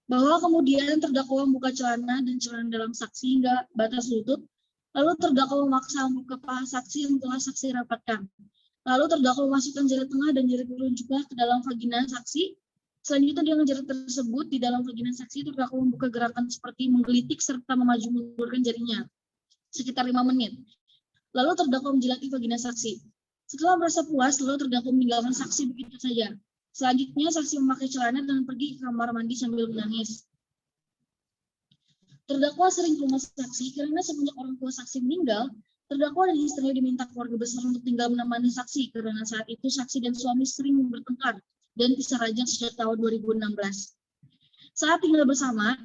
Bahwa kemudian terdakwa membuka celana dan celana dalam saksi hingga batas lutut, lalu terdakwa memaksa membuka paha saksi yang telah saksi rapatkan. Lalu terdakwa memasukkan jari tengah dan jari telunjuknya ke dalam vagina saksi. Selanjutnya dengan jari tersebut di dalam vagina saksi, terdakwa membuka gerakan seperti menggelitik serta memaju mundurkan jarinya sekitar 5 menit. Lalu terdakwa menjilati vagina saksi. Setelah merasa puas, lalu terdakwa meninggalkan saksi begitu saja. Selanjutnya saksi memakai celana dan pergi ke kamar mandi sambil menangis. Terdakwa sering ke rumah saksi karena semenjak orang tua saksi meninggal, terdakwa dan istrinya diminta keluarga besar untuk tinggal menemani saksi karena saat itu saksi dan suami sering bertengkar dan pisah ranjang sejak tahun 2016. Saat tinggal bersama,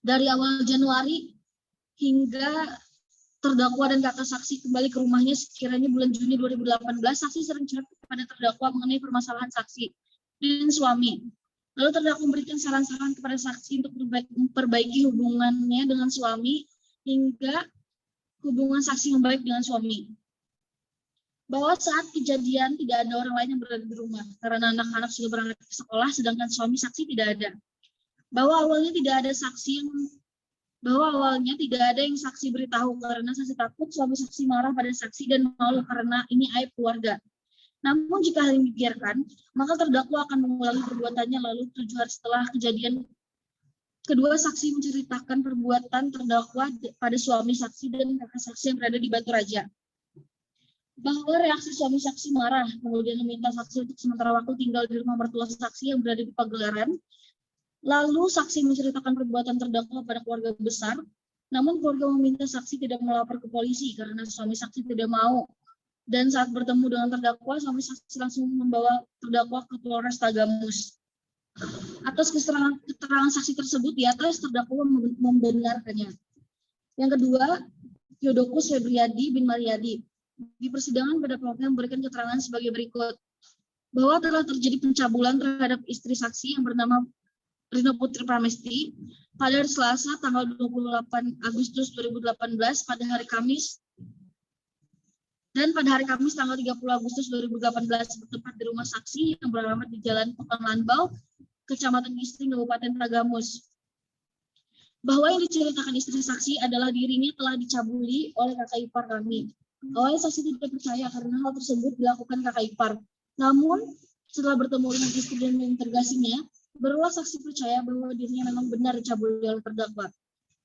dari awal Januari hingga terdakwa dan kakak saksi kembali ke rumahnya sekiranya bulan Juni 2018, saksi sering curhat kepada terdakwa mengenai permasalahan saksi dan suami. Lalu terdakwa memberikan saran-saran kepada saksi untuk memperbaiki hubungannya dengan suami hingga hubungan saksi membaik dengan suami. Bahwa saat kejadian tidak ada orang lain yang berada di rumah karena anak-anak sudah berangkat ke sekolah sedangkan suami saksi tidak ada. Bahwa awalnya tidak ada yang saksi beritahu karena saksi takut suami saksi marah pada saksi dan malu karena ini aib keluarga. Namun jika hal ini dibiarkan, maka terdakwa akan mengulangi perbuatannya. Lalu 7 hari setelah kejadian, kedua saksi menceritakan perbuatan terdakwa pada suami saksi dan kakak saksi yang berada di Batu Raja. Bahwa reaksi suami saksi marah, kemudian meminta saksi untuk sementara waktu tinggal di rumah mertua saksi yang berada di Pagelaran. Lalu saksi menceritakan perbuatan terdakwa pada keluarga besar, namun keluarga meminta saksi tidak melapor ke polisi karena suami saksi tidak mau. Dan saat bertemu dengan terdakwa, suami saksi langsung membawa terdakwa ke Polres Tagamus. Atas keterangan saksi tersebut di atas, terdakwa membenarkannya. Yang kedua, Yodokus Febriadi bin Mariadi. Di persidangan pada pokoknya memberikan keterangan sebagai berikut. Bahwa telah terjadi pencabulan terhadap istri saksi yang bernama Rino Putri Pramesti pada hari Selasa tanggal 28 Agustus 2018 pada hari Kamis dan pada hari Kamis tanggal 30 Agustus 2018 bertempat di rumah saksi yang beralamat di Jalan Pekan Lanbau, Kecamatan Gisting, Kabupaten Tagamus. Bahwa yang diceritakan istri saksi adalah dirinya telah dicabuli oleh kakak ipar kami. Awalnya saksi tidak percaya karena hal tersebut dilakukan kakak ipar. Namun setelah bertemu dengan istri dan menginterogasinya, barulah saksi percaya bahwa dirinya memang benar dicabuli oleh terdakwa.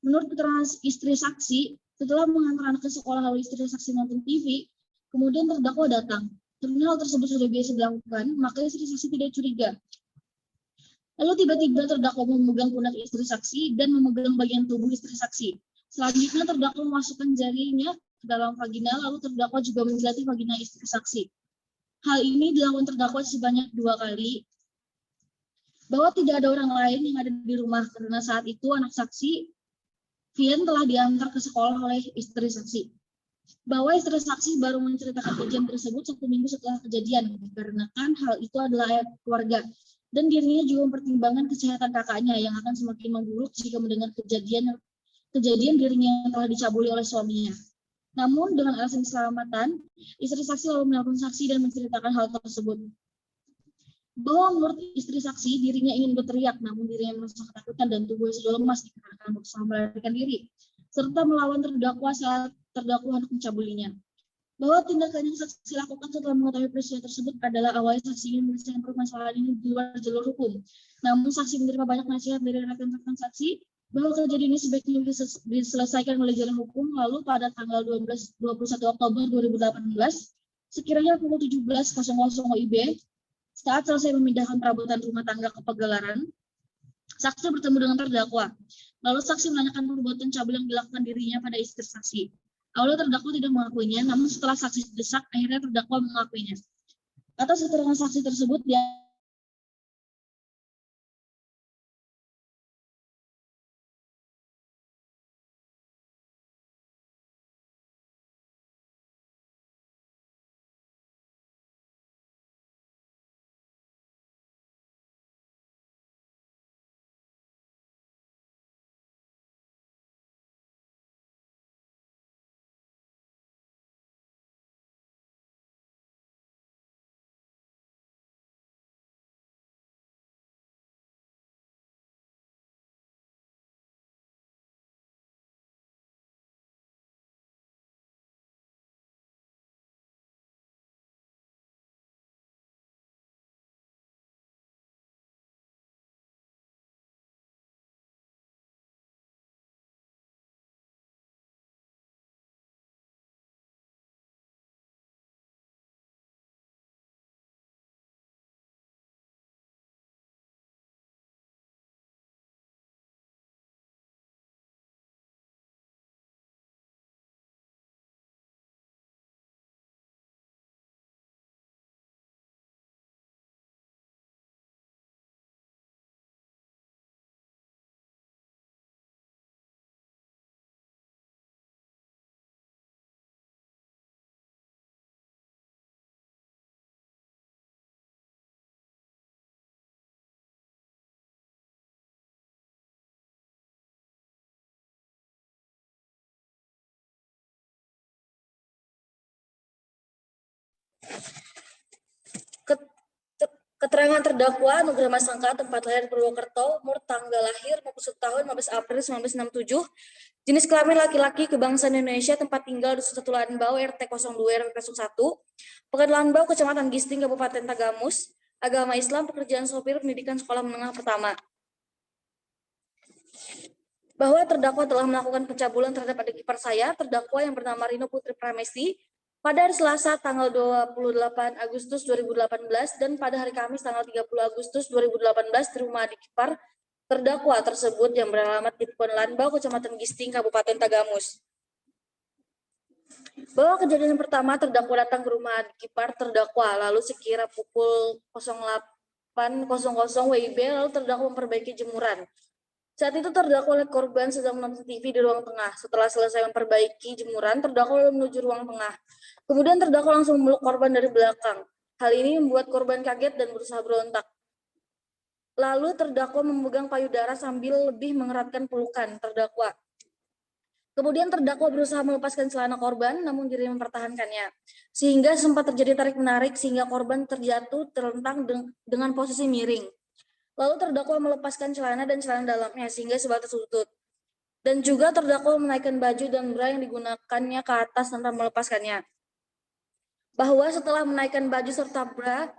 Menurut keterangan istri saksi, setelah mengantar anak ke sekolah lalu istri saksi nonton TV, kemudian terdakwa datang. Karena hal tersebut sudah biasa dilakukan, maka istri saksi tidak curiga. Lalu tiba-tiba terdakwa memegang pundak istri saksi dan memegang bagian tubuh istri saksi. Selanjutnya terdakwa memasukkan jarinya ke dalam vagina, lalu terdakwa juga menjilati vagina istri saksi. Hal ini dilakukan terdakwa sebanyak 2 kali. Bahwa tidak ada orang lain yang ada di rumah karena saat itu anak saksi Vian telah diantar ke sekolah oleh istri saksi. Bahwa istri saksi baru menceritakan kejadian tersebut 1 minggu setelah kejadian dikarenakan hal itu adalah aib keluarga dan dirinya juga mempertimbangkan kesehatan kakaknya yang akan semakin memburuk jika mendengar kejadian dirinya yang telah dicabuli oleh suaminya. Namun dengan alasan keselamatan, istri saksi lalu menelpon saksi dan menceritakan hal tersebut. Bahwa menurut istri saksi, dirinya ingin berteriak, namun dirinya merasa ketakutan dan tubuhnya sudah lemas dikarenakan berusaha melarikan diri, serta melawan terdakwa saat terdakwa hendak mencabulinya. Bahwa tindakan yang saksi lakukan setelah mengetahui peristiwa tersebut adalah awalnya saksi ingin menyelesaikan permasalahan ini di luar jalur hukum. Namun saksi menerima banyak nasihat dari rekan-rekan saksi bahwa kejadian ini sebaiknya diselesaikan oleh jalur hukum. Lalu pada tanggal 21 Oktober 2018, sekiranya pukul 17.00 WIB, saat selesai memindahkan perabotan rumah tangga ke Pagelaran, saksi bertemu dengan terdakwa. Lalu saksi menanyakan perbuatan cabul yang dilakukan dirinya pada istri saksi. Awalnya terdakwa tidak mengakuinya, namun setelah saksi desak, akhirnya terdakwa mengakuinya. Atas keterangan saksi tersebut, dia Keterangan terdakwa Nugraha Sangka, tempat lahir Purwokerto, umur, tanggal lahir, maksud tahun 15 April 1967, jenis kelamin laki-laki, kebangsaan Indonesia, tempat tinggal Dusun 1 Lanbau, RT 02 RW 01, Pekan Lanbau, Kecamatan Gisting, Kabupaten Tagamus, agama Islam, pekerjaan sopir, pendidikan sekolah menengah pertama. Bahwa terdakwa telah melakukan pencabulan terhadap adik ipar saya, terdakwa yang bernama Rino Putri Pramesti, pada hari Selasa tanggal 28 Agustus 2018 dan pada hari Kamis tanggal 30 Agustus 2018 di rumah adik ipar terdakwa tersebut yang beralamat di Pekan Lanbau, Kecamatan Gisting, Kabupaten Tagamus. Bahwa kejadian pertama terdakwa datang ke rumah adik ipar terdakwa, lalu sekira pukul 08.00 WIB, lalu terdakwa memperbaiki jemuran. Saat itu terdakwa oleh korban sedang menonton TV di ruang tengah. Setelah selesai memperbaiki jemuran, terdakwa lalu menuju ruang tengah. Kemudian terdakwa langsung memeluk korban dari belakang. Hal ini membuat korban kaget dan berusaha berontak. Lalu terdakwa memegang payudara sambil lebih mengeratkan pelukan terdakwa. Kemudian terdakwa berusaha melepaskan celana korban, namun diri mempertahankannya. Sehingga sempat terjadi tarik-menarik sehingga korban terjatuh terlentang dengan posisi miring. Lalu terdakwa melepaskan celana dan celana dalamnya sehingga sebatas lutut. Dan juga terdakwa menaikkan baju dan bra yang digunakannya ke atas tanpa melepaskannya. Bahwa setelah menaikkan baju serta bra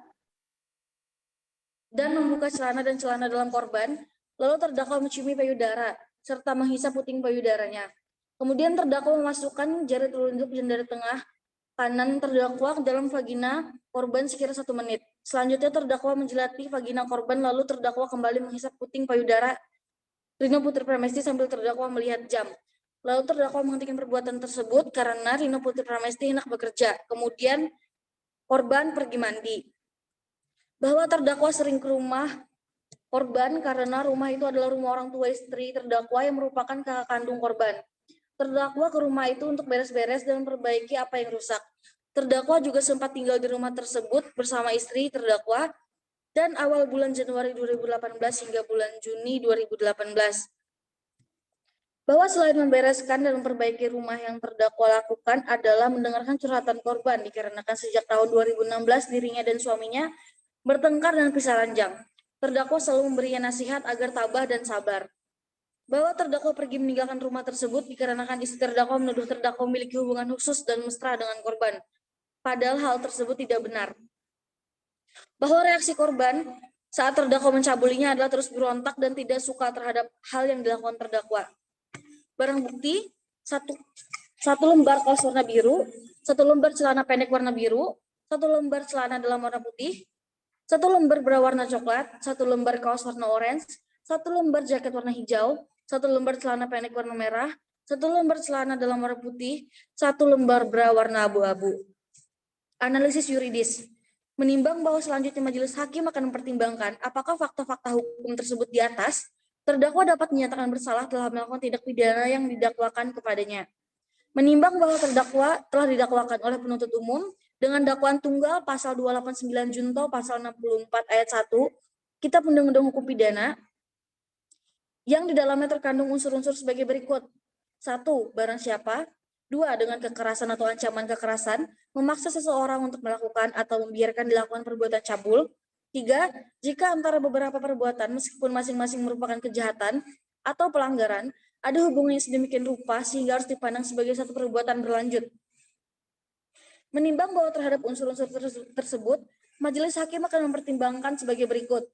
dan membuka celana dan celana dalam korban, lalu terdakwa menciumi payudara serta menghisap puting payudaranya. Kemudian terdakwa memasukkan jari telunjuk dan jari tengah kanan terdakwa ke dalam vagina korban sekira 1 menit. Selanjutnya terdakwa menjilati vagina korban, lalu terdakwa kembali menghisap puting payudara Rino Putri Pramesti sambil terdakwa melihat jam. Lalu terdakwa menghentikan perbuatan tersebut karena Rino Putri Pramesti hendak bekerja. Kemudian korban pergi mandi. Bahwa terdakwa sering ke rumah korban karena rumah itu adalah rumah orang tua istri terdakwa yang merupakan kakak kandung korban. Terdakwa ke rumah itu untuk beres-beres dan memperbaiki apa yang rusak. Terdakwa juga sempat tinggal di rumah tersebut bersama istri terdakwa dan awal bulan Januari 2018 hingga bulan Juni 2018. Bahwa selain membereskan dan memperbaiki rumah yang terdakwa lakukan adalah mendengarkan curhatan korban dikarenakan sejak tahun 2016 dirinya dan suaminya bertengkar dan pisah ranjang. Terdakwa selalu memberinya nasihat agar tabah dan sabar. Bahwa terdakwa pergi meninggalkan rumah tersebut dikarenakan istri terdakwa menuduh terdakwa memiliki hubungan khusus dan mesra dengan korban. Padahal hal tersebut tidak benar. Bahwa reaksi korban saat terdakwa mencabulinya adalah terus berontak dan tidak suka terhadap hal yang dilakukan terdakwa. Barang bukti, satu lembar kaos warna biru, 1 lembar celana pendek warna biru, 1 lembar celana dalam warna putih, 1 lembar bra warna coklat, 1 lembar kaos warna orange, 1 lembar jaket warna hijau, 1 lembar celana pendek warna merah, 1 lembar celana dalam warna putih, 1 lembar bra warna abu-abu. Analisis yuridis. Menimbang bahwa selanjutnya majelis hakim akan mempertimbangkan apakah fakta-fakta hukum tersebut di atas, terdakwa dapat dinyatakan bersalah telah melakukan tindak pidana yang didakwakan kepadanya. Menimbang bahwa terdakwa telah didakwakan oleh penuntut umum dengan dakwaan tunggal pasal 289 junto pasal 64 ayat 1 Kitab Undang-Undang Hukum Pidana yang di dalamnya terkandung unsur-unsur sebagai berikut. 1. Barang siapa. 2. Dengan kekerasan atau ancaman kekerasan, memaksa seseorang untuk melakukan atau membiarkan dilakukan perbuatan cabul. 3. Jika antara beberapa perbuatan, meskipun masing-masing merupakan kejahatan atau pelanggaran, ada hubungan yang sedemikian rupa sehingga harus dipandang sebagai satu perbuatan berlanjut. Menimbang bahwa terhadap unsur-unsur tersebut, majelis hakim akan mempertimbangkan sebagai berikut.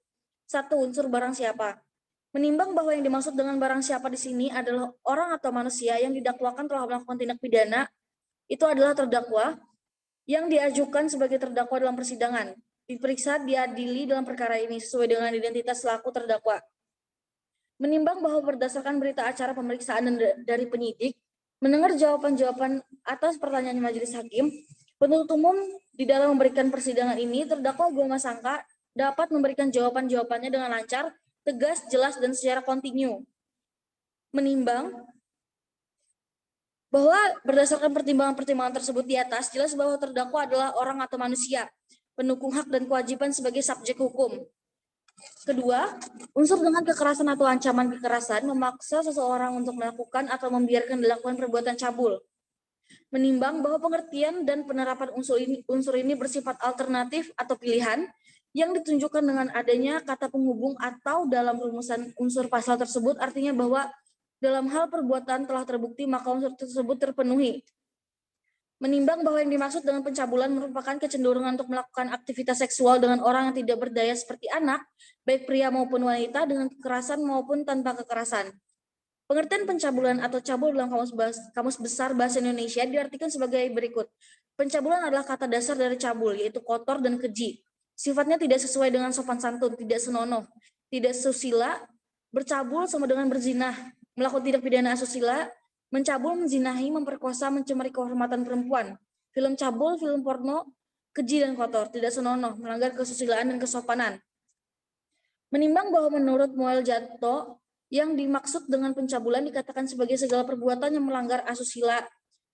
1. Unsur barang siapa. Menimbang bahwa yang dimaksud dengan barang siapa di sini adalah orang atau manusia yang didakwakan telah melakukan tindak pidana, itu adalah terdakwa yang diajukan sebagai terdakwa dalam persidangan, diperiksa, diadili dalam perkara ini sesuai dengan identitas selaku terdakwa. Menimbang bahwa berdasarkan berita acara pemeriksaan dari penyidik, mendengar jawaban-jawaban atas pertanyaan majelis hakim, penuntut umum di dalam memberikan persidangan ini, terdakwa Nugraha Sangka dapat memberikan jawaban-jawabannya dengan lancar, tegas, jelas, dan secara kontinu. Menimbang bahwa berdasarkan pertimbangan-pertimbangan tersebut di atas, jelas bahwa terdakwa adalah orang atau manusia, pendukung hak dan kewajiban sebagai subjek hukum. Kedua, unsur dengan kekerasan atau ancaman kekerasan memaksa seseorang untuk melakukan atau membiarkan dilakukan perbuatan cabul. Menimbang bahwa pengertian dan penerapan unsur ini bersifat alternatif atau pilihan yang ditunjukkan dengan adanya kata penghubung atau dalam rumusan unsur pasal tersebut, artinya bahwa dalam hal perbuatan telah terbukti maka unsur tersebut terpenuhi. Menimbang bahwa yang dimaksud dengan pencabulan merupakan kecenderungan untuk melakukan aktivitas seksual dengan orang yang tidak berdaya seperti anak, baik pria maupun wanita, dengan kekerasan maupun tanpa kekerasan. Pengertian pencabulan atau cabul dalam Kamus Besar Bahasa Indonesia diartikan sebagai berikut. Pencabulan adalah kata dasar dari cabul, yaitu kotor dan keji. Sifatnya tidak sesuai dengan sopan santun, tidak senonoh, tidak susila. Bercabul sama dengan berzinah, melakukan tindak pidana asusila. Mencabul, menzinahi, memperkosa, mencemari kehormatan perempuan. Film cabul, film porno, keji dan kotor, tidak senonoh, melanggar kesusilaan dan kesopanan. Menimbang bahwa menurut Muel Jatto, yang dimaksud dengan pencabulan dikatakan sebagai segala perbuatan yang melanggar asusila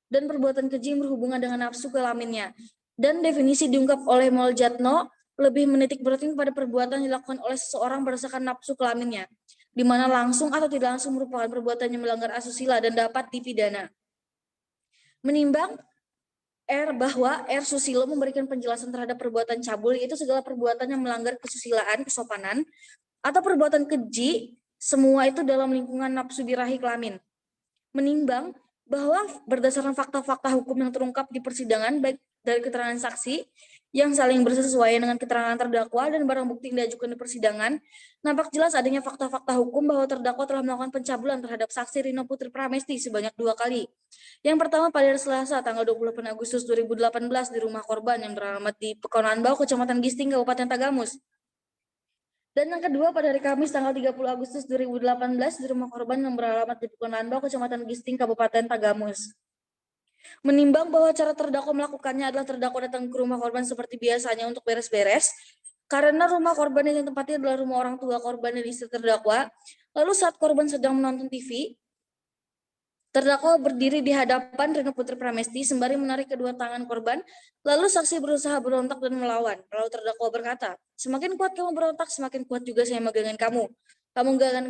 dan perbuatan keji yang berhubungan dengan nafsu kelaminnya. Dan definisi diungkap oleh Muel Jatto lebih menitik beratkan pada perbuatan yang dilakukan oleh seseorang berdasarkan nafsu kelaminnya, di mana langsung atau tidak langsung merupakan perbuatan yang melanggar asusila dan dapat dipidana. Menimbang bahwa Susilo memberikan penjelasan terhadap perbuatan cabul, yaitu segala perbuatan yang melanggar kesusilaan, kesopanan, atau perbuatan keji, semua itu dalam lingkungan nafsu birahi kelamin. Menimbang bahwa berdasarkan fakta-fakta hukum yang terungkap di persidangan, baik dari keterangan saksi yang saling bersesuaian dengan keterangan terdakwa dan barang bukti yang diajukan di persidangan, nampak jelas adanya fakta-fakta hukum bahwa terdakwa telah melakukan pencabulan terhadap saksi Rino Putri Pramesti sebanyak 2 kali. Yang pertama pada hari Selasa tanggal 28 Agustus 2018 di rumah korban yang beralamat di Pekonan Bau, Kecamatan Gisting, Kabupaten Tagamus. Dan yang kedua pada hari Kamis tanggal 30 Agustus 2018 di rumah korban yang beralamat di Pekonan Bau, Kecamatan Gisting, Kabupaten Tagamus. Menimbang bahwa cara terdakwa melakukannya adalah terdakwa datang ke rumah korban seperti biasanya untuk beres-beres, karena rumah korban yang tempatnya adalah rumah orang tua korban dan istri terdakwa. Lalu saat korban sedang menonton TV, terdakwa berdiri di hadapan Rino Putri Pramesti sembari menarik kedua tangan korban, lalu saksi berusaha berontak dan melawan. Lalu terdakwa berkata, "Semakin kuat kamu berontak, semakin kuat juga saya megangin kamu. Kamu gak akan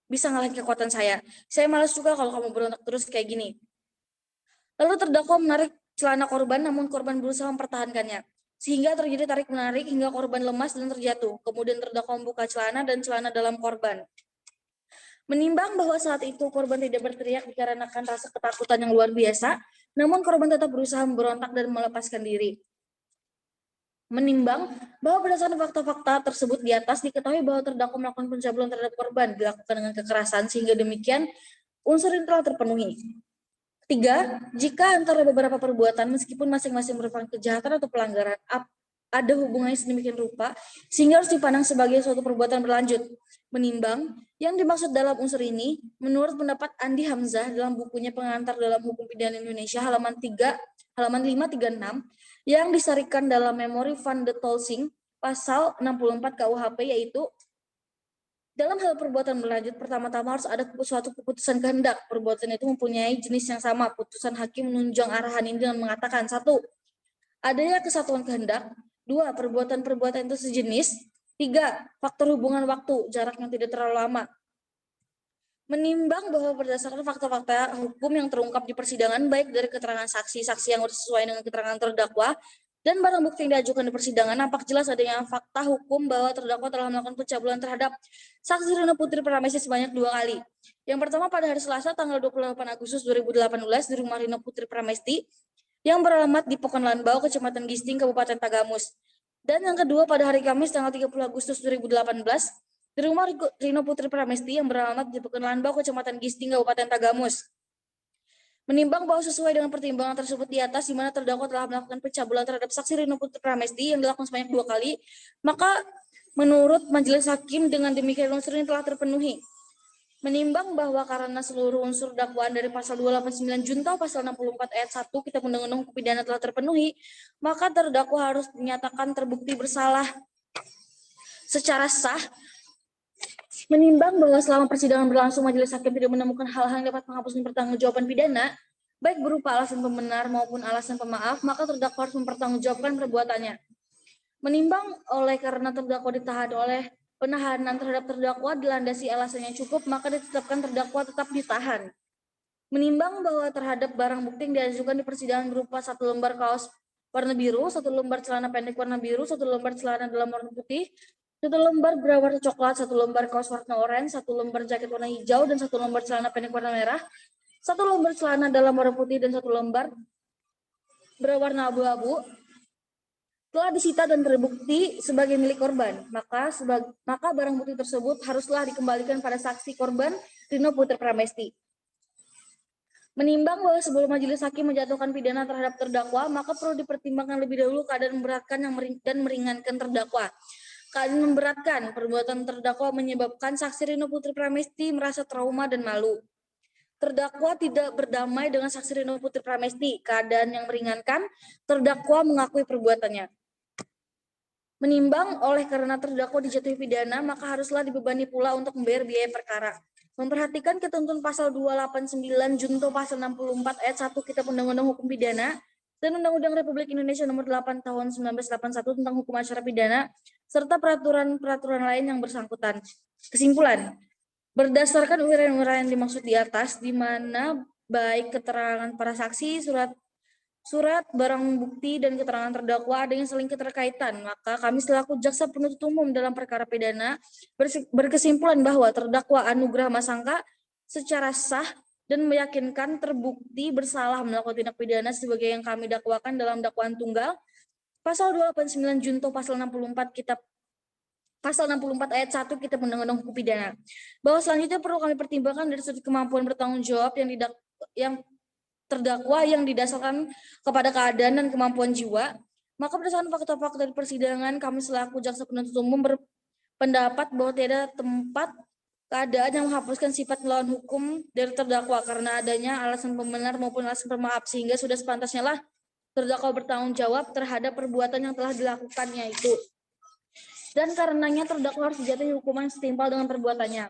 bisa ngalahin kekuatan saya. Saya malas juga kalau kamu berontak terus kayak gini." Lalu terdakwa menarik celana korban, namun korban berusaha mempertahankannya, sehingga terjadi tarik-menarik hingga korban lemas dan terjatuh. Kemudian terdakwa membuka celana dan celana dalam korban. Menimbang bahwa saat itu korban tidak berteriak dikarenakan rasa ketakutan yang luar biasa, namun korban tetap berusaha memberontak dan melepaskan diri. Menimbang bahwa berdasarkan fakta-fakta tersebut di atas diketahui bahwa terdakwa melakukan pencabulan terhadap korban dilakukan dengan kekerasan, sehingga demikian unsur ini telah terpenuhi. 3. Jika antara beberapa perbuatan meskipun masing-masing merupakan kejahatan atau pelanggaran ada hubungannya sedemikian rupa sehingga harus dipandang sebagai suatu perbuatan berlanjut. Menimbang yang dimaksud dalam unsur ini menurut pendapat Andi Hamzah dalam bukunya Pengantar dalam Hukum Pidana Indonesia halaman 536 yang disarikan dalam Memori van de Tolsing pasal 64 KUHP, yaitu dalam hal perbuatan berlanjut, pertama-tama harus ada suatu keputusan kehendak. Perbuatan itu mempunyai jenis yang sama. Putusan hakim menunjang arahan ini dengan mengatakan, 1. Adanya kesatuan kehendak. 2. Perbuatan-perbuatan itu sejenis. 3. Faktor hubungan waktu, jarak yang tidak terlalu lama. Menimbang bahwa berdasarkan fakta-fakta hukum yang terungkap di persidangan, baik dari keterangan saksi-saksi yang sesuai dengan keterangan terdakwa, dan barang bukti yang diajukan di persidangan, nampak jelas adanya fakta hukum bahwa terdakwa telah melakukan pencabulan terhadap saksi Rino Putri Pramesti sebanyak 2 kali. Yang pertama pada hari Selasa tanggal 28 Agustus 2018 di rumah Rino Putri Pramesti yang beralamat di Pekonan Bau, Kecamatan Gisting, Kabupaten Tagamus. Dan yang kedua pada hari Kamis tanggal 30 Agustus 2018 di rumah Rino Putri Pramesti yang beralamat di Pekonan Bau, Kecamatan Gisting, Kabupaten Tagamus. Menimbang bahwa sesuai dengan pertimbangan tersebut di atas, di mana terdakwa telah melakukan pencabulan terhadap saksi Rino Putri Pramesti yang dilakukan sebanyak 2 kali, maka menurut majelis hakim dengan demikian unsur ini telah terpenuhi. Menimbang bahwa karena seluruh unsur dakwaan dari pasal 289 junto pasal 64 ayat 1 Kitab Undang-Undang Hukum Pidana telah terpenuhi, maka terdakwa harus dinyatakan terbukti bersalah secara sah. Menimbang bahwa selama persidangan berlangsung majelis hakim tidak menemukan hal-hal yang dapat menghapuskan pertanggungjawaban pidana, baik berupa alasan pembenar maupun alasan pemaaf, maka terdakwa harus mempertanggungjawabkan perbuatannya. Menimbang oleh karena terdakwa ditahan oleh penahanan terhadap terdakwa dilandasi alasan yang cukup, maka ditetapkan terdakwa tetap ditahan. Menimbang bahwa terhadap barang bukti yang diajukan di persidangan berupa 1 lembar kaos warna biru, 1 lembar celana pendek warna biru, 1 lembar celana dalam warna putih, 1 lembar bra warna coklat, 1 lembar kaos warna oranye, 1 lembar jaket warna hijau, dan 1 lembar celana pendek warna merah, 1 lembar celana dalam warna putih, dan 1 lembar bra warna abu-abu telah disita dan terbukti sebagai milik korban. Maka barang bukti tersebut haruslah dikembalikan pada saksi korban Rino Putri Pramesti. Menimbang bahwa sebelum majelis hakim menjatuhkan pidana terhadap terdakwa, maka perlu dipertimbangkan lebih dahulu keadaan memberatkan dan meringankan terdakwa. Keadaan memberatkan, perbuatan terdakwa menyebabkan saksi Rino Putri Pramesti merasa trauma dan malu. Terdakwa tidak berdamai dengan saksi Rino Putri Pramesti. Keadaan yang meringankan, terdakwa mengakui perbuatannya. Menimbang oleh karena terdakwa dijatuhi pidana, maka haruslah dibebani pula untuk membayar biaya perkara. Memperhatikan ketentuan pasal 289 junto pasal 64 ayat 1 Kitab Undang-Undang Hukum Pidana dan Undang-Undang Republik Indonesia Nomor 8 Tahun 1981 tentang Hukum Acara Pidana serta peraturan-peraturan lain yang bersangkutan. Kesimpulan, berdasarkan uraian-uraian yang dimaksud di atas, di mana baik keterangan para saksi, surat barang bukti dan keterangan terdakwa ada yang saling keterkaitan, maka kami selaku jaksa penuntut umum dalam perkara pidana berkesimpulan bahwa terdakwa Anugrah Masangka secara sah dan meyakinkan terbukti bersalah melakukan tindak pidana sebagai yang kami dakwakan dalam dakwaan tunggal pasal 289 junto pasal 64 ayat 1 Kitab Undang-Undang Hukum Pidana. Bahwa selanjutnya perlu kami pertimbangkan dari sudut kemampuan bertanggung jawab yang terdakwa yang didasarkan kepada keadaan dan kemampuan jiwa, maka berdasarkan fakta-fakta dari persidangan, kami selaku jaksa penuntut umum berpendapat bahwa tidak ada tempat keadaan yang menghapuskan sifat melawan hukum dari terdakwa karena adanya alasan pembenar maupun alasan pemaaf, sehingga sudah sepantasnya lah terdakwa bertanggung jawab terhadap perbuatan yang telah dilakukannya itu. Dan karenanya terdakwa harus dijatuhi hukuman setimpal dengan perbuatannya.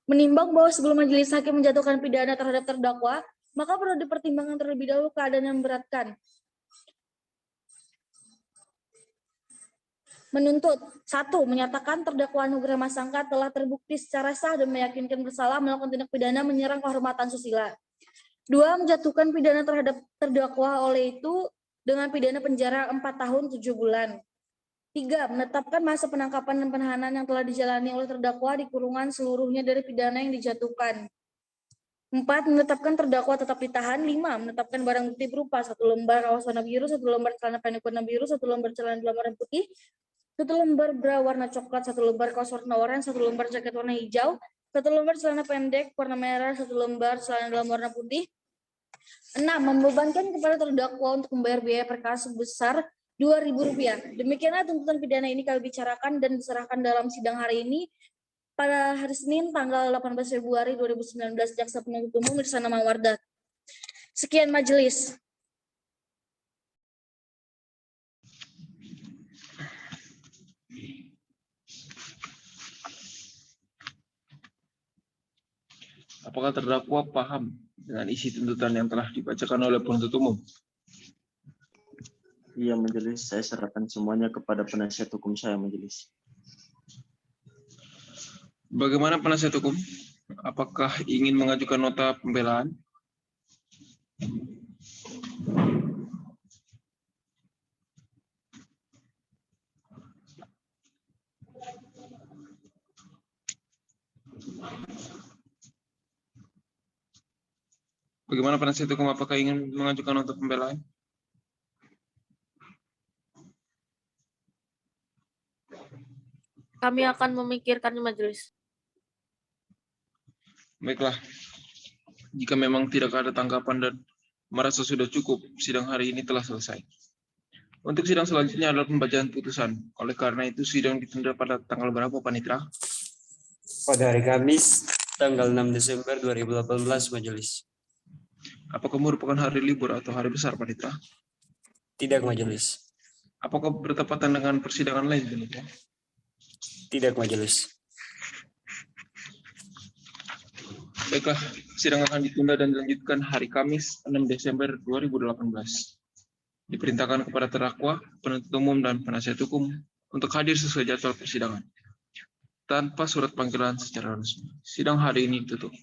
Menimbang bahwa sebelum majelis hakim menjatuhkan pidana terhadap terdakwa, maka perlu dipertimbangkan terlebih dahulu keadaan yang memberatkan. Menuntut 1. Menyatakan terdakwa Anugrah Masangka telah terbukti secara sah dan meyakinkan bersalah melakukan tindak pidana menyerang kehormatan susila. 2. Menjatuhkan pidana terhadap terdakwa oleh itu dengan pidana penjara 4 tahun 7 bulan. 3. Menetapkan masa penangkapan dan penahanan yang telah dijalani oleh terdakwa di kurungan seluruhnya dari pidana yang dijatuhkan. 4. Menetapkan terdakwa tetap ditahan. 5. Menetapkan barang bukti berupa 1 lembar kaos warna biru, 1 lembar celana pendek warna biru, 1 lembar celana dalam warna putih, 1 lembar bra warna coklat, 1 lembar kaos warna oranye, 1 lembar jaket warna hijau, 1 lembar celana pendek warna merah, 1 lembar celana dalam warna putih. 6. Membebankan kepada terdakwa untuk membayar biaya perkara sebesar Rp2.000. Demikianlah tuntutan pidana ini kami bicarakan dan diserahkan dalam sidang hari ini pada hari Senin tanggal 18 Februari 2019 Jaksa Penuntut Umum Irsana Mawarda. Sekian majelis. Apakah terdakwa paham dengan isi tuntutan yang telah dibacakan oleh penuntut umum? Iya, majelis. Saya serahkan semuanya kepada penasihat hukum saya, majelis. Bagaimana penasihat hukum? Apakah ingin mengajukan nota pembelaan? Bagaimana penasihat hukum? Apakah ingin mengajukan nota pembelaan? Kami akan memikirkan majelis. Baiklah, jika memang tidak ada tanggapan dan merasa sudah cukup, sidang hari ini telah selesai. Untuk sidang selanjutnya adalah pembacaan putusan. Oleh karena itu, sidang ditunda pada tanggal berapa, Panitera? Pada hari Kamis, tanggal 6 Desember 2018, majelis. Apakah merupakan hari libur atau hari besar, Panitera? Tidak, majelis. Apakah bertepatan dengan persidangan lain, Panitera? Tidak, majelis. Baiklah, sidang akan ditunda dan dilanjutkan hari Kamis 6 Desember 2018. Diperintahkan kepada terdakwa, penuntut umum, dan penasihat hukum untuk hadir sesuai jadwal persidangan tanpa surat panggilan secara resmi. Sidang hari ini ditutup.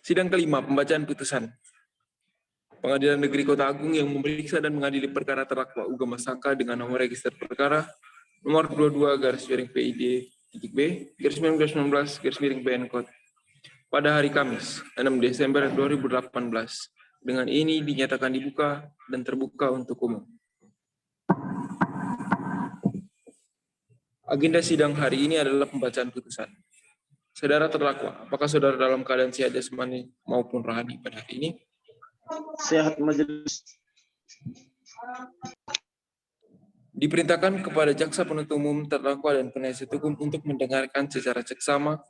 Sidang kelima, pembacaan putusan. Pengadilan Negeri Kota Agung yang memeriksa dan mengadili perkara terdakwa Uga Masangka dengan nomor register perkara nomor 22/PID-B/19/19/PN Code pada hari Kamis 6 Desember 2018. Dengan ini dinyatakan dibuka dan terbuka untuk umum. Agenda sidang hari ini adalah pembacaan putusan. Saudara terdakwa, apakah saudara dalam keadaan sehat jasmani maupun rohani pada hari ini? Sehat majelis. Diperintahkan kepada jaksa penuntut umum, terdakwa dan penasihat hukum untuk mendengarkan secara seksama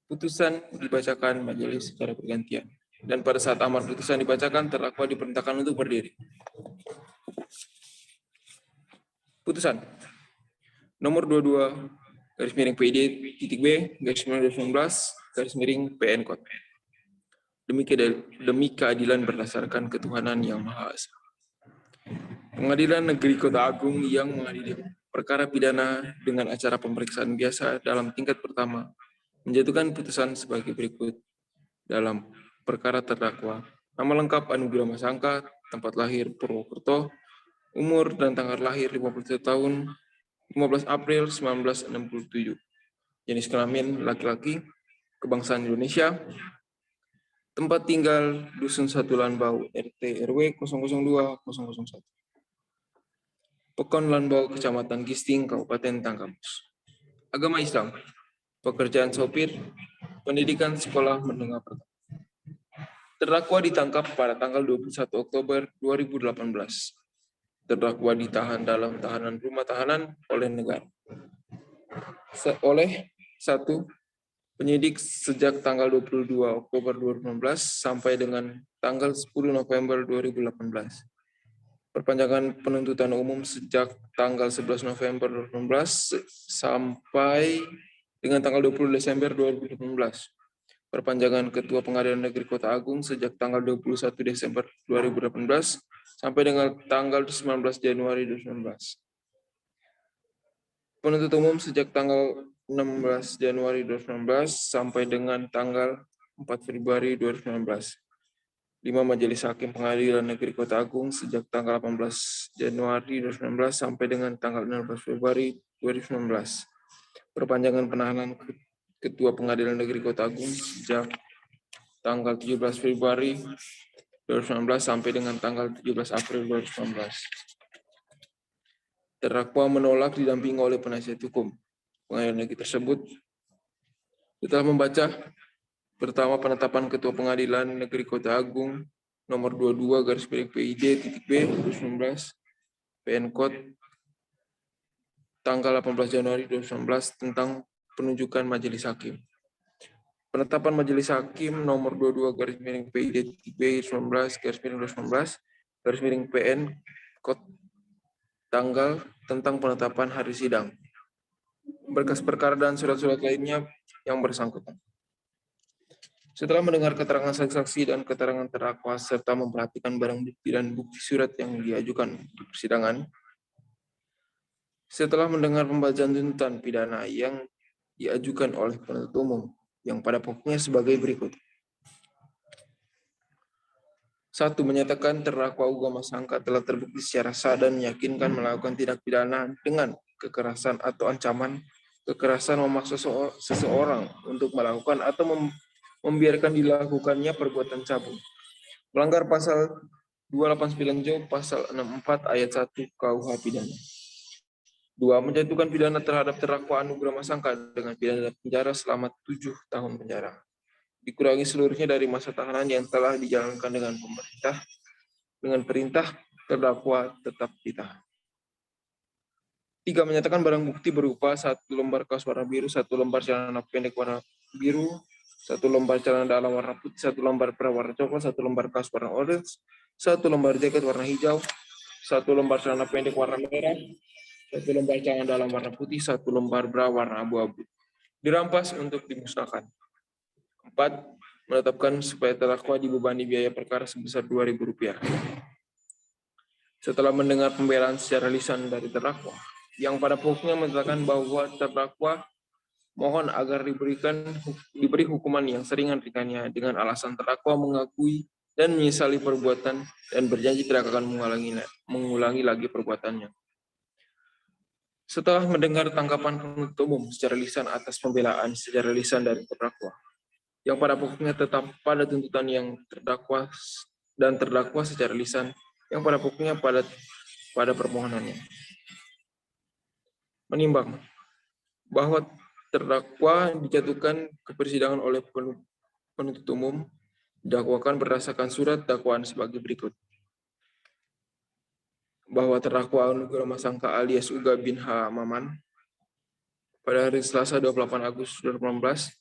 putusan dibacakan majelis secara bergantian. Dan pada saat amar putusan dibacakan, terdakwa diperintahkan untuk berdiri. Putusan nomor 22/PID-B/19/PN Code. Demi keadilan berdasarkan ketuhanan yang Maha Esa. Pengadilan Negeri Kota Agung yang mengadili perkara pidana dengan acara pemeriksaan biasa dalam tingkat pertama menjatuhkan putusan sebagai berikut dalam perkara terdakwa. Nama lengkap Anugrah Masangka, tempat lahir Purwokerto, umur dan tanggal lahir 51 tahun, 15 April 1967. Jenis kelamin laki-laki, kebangsaan Indonesia, tempat tinggal Dusun 1 Lanbau, RT RW 002-001. Pekon Lanbau, Kecamatan Gisting, Kabupaten Tanggamus. Agama Islam, pekerjaan sopir, pendidikan sekolah menengah pertama. Terdakwa ditangkap pada tanggal 21 Oktober 2018. Terdakwa ditahan dalam tahanan rumah tahanan oleh negara. Oleh 1. Penyidik sejak tanggal 22 Oktober 2019 sampai dengan tanggal 10 November 2018. Perpanjangan penuntutan umum sejak tanggal 11 November 2018 sampai dengan tanggal 20 Desember 2018. Perpanjangan Ketua Pengadilan Negeri Kota Agung sejak tanggal 21 Desember 2018 sampai dengan tanggal 19 Januari 2019. Penuntut umum sejak tanggal 16 Januari 2019 sampai dengan tanggal 4 Februari 2019. 5 Majelis Hakim Pengadilan Negeri Kota Agung sejak tanggal 18 Januari 2019 sampai dengan tanggal 16 Februari 2019. Perpanjangan penahanan Ketua Pengadilan Negeri Kota Agung sejak tanggal 17 Februari 2019 sampai dengan tanggal 17 April 2019. Terdakwa menolak didampingi oleh penasihat hukum. Pengadilan negeri tersebut setelah membaca pertama penetapan Ketua Pengadilan Negeri Kota Agung nomor 22/PID-B/19 PN Code tanggal 18 Januari 2019 tentang penunjukan majelis hakim. Penetapan majelis hakim nomor 22/PID-B/19/2019 Kode tanggal tentang penetapan hari sidang, berkas perkara dan surat-surat lainnya yang bersangkutan. Setelah mendengar keterangan saksi dan keterangan terdakwa serta memperhatikan barang bukti dan bukti surat yang diajukan di persidangan, setelah mendengar pembacaan tuntutan pidana yang diajukan oleh penuntut umum yang pada pokoknya sebagai berikut. 1. Menyatakan terdakwa Uga Masangka telah terbukti secara sah dan meyakinkan melakukan tindak pidana dengan kekerasan atau ancaman kekerasan memaksa seseorang untuk melakukan atau membiarkan dilakukannya perbuatan cabul. Melanggar pasal 289 J pasal 64 ayat 1 KUH pidana. 2. Menjatuhkan pidana terhadap terdakwa Anugrah Masangka dengan pidana penjara selama 7 tahun penjara. Dikurangi seluruhnya dari masa tahanan yang telah dijalankan dengan perintah terdakwa tetap ditahan. 3. Menyatakan barang bukti berupa 1 lembar kaos warna biru, 1 lembar celana pendek warna biru, 1 lembar celana dalam warna putih, 1 lembar bra warna coklat, 1 lembar kaos warna orange, 1 lembar jaket warna hijau, 1 lembar celana pendek warna merah, 1 lembar celana dalam warna putih, 1 lembar bra warna abu-abu. Dirampas untuk dimusnahkan. 4. Menetapkan supaya terdakwa dibebani biaya perkara sebesar Rp2.000. Setelah mendengar pembelaan secara lisan dari terdakwa, yang pada pokoknya menyatakan bahwa terdakwa Mohon agar diberi hukuman yang seringan-ringannya dengan alasan terdakwa mengakui dan menyesali perbuatan dan berjanji tidak akan mengulangi lagi perbuatannya. Setelah mendengar tanggapan penuntut umum secara lisan atas pembelaan secara lisan dari terdakwa, yang pada pokoknya tetap pada tuntutan yang terdakwa dan terdakwa secara lisan, yang pada pokoknya pada permohonannya. Menimbang bahwa terdakwa dijatuhkan ke persidangan oleh penuntut umum didakwakan berdasarkan surat dakwaan sebagai berikut. Bahwa terdakwa Nugrama Sangka alias Uga bin H. Maman pada hari Selasa 28 Agustus 2018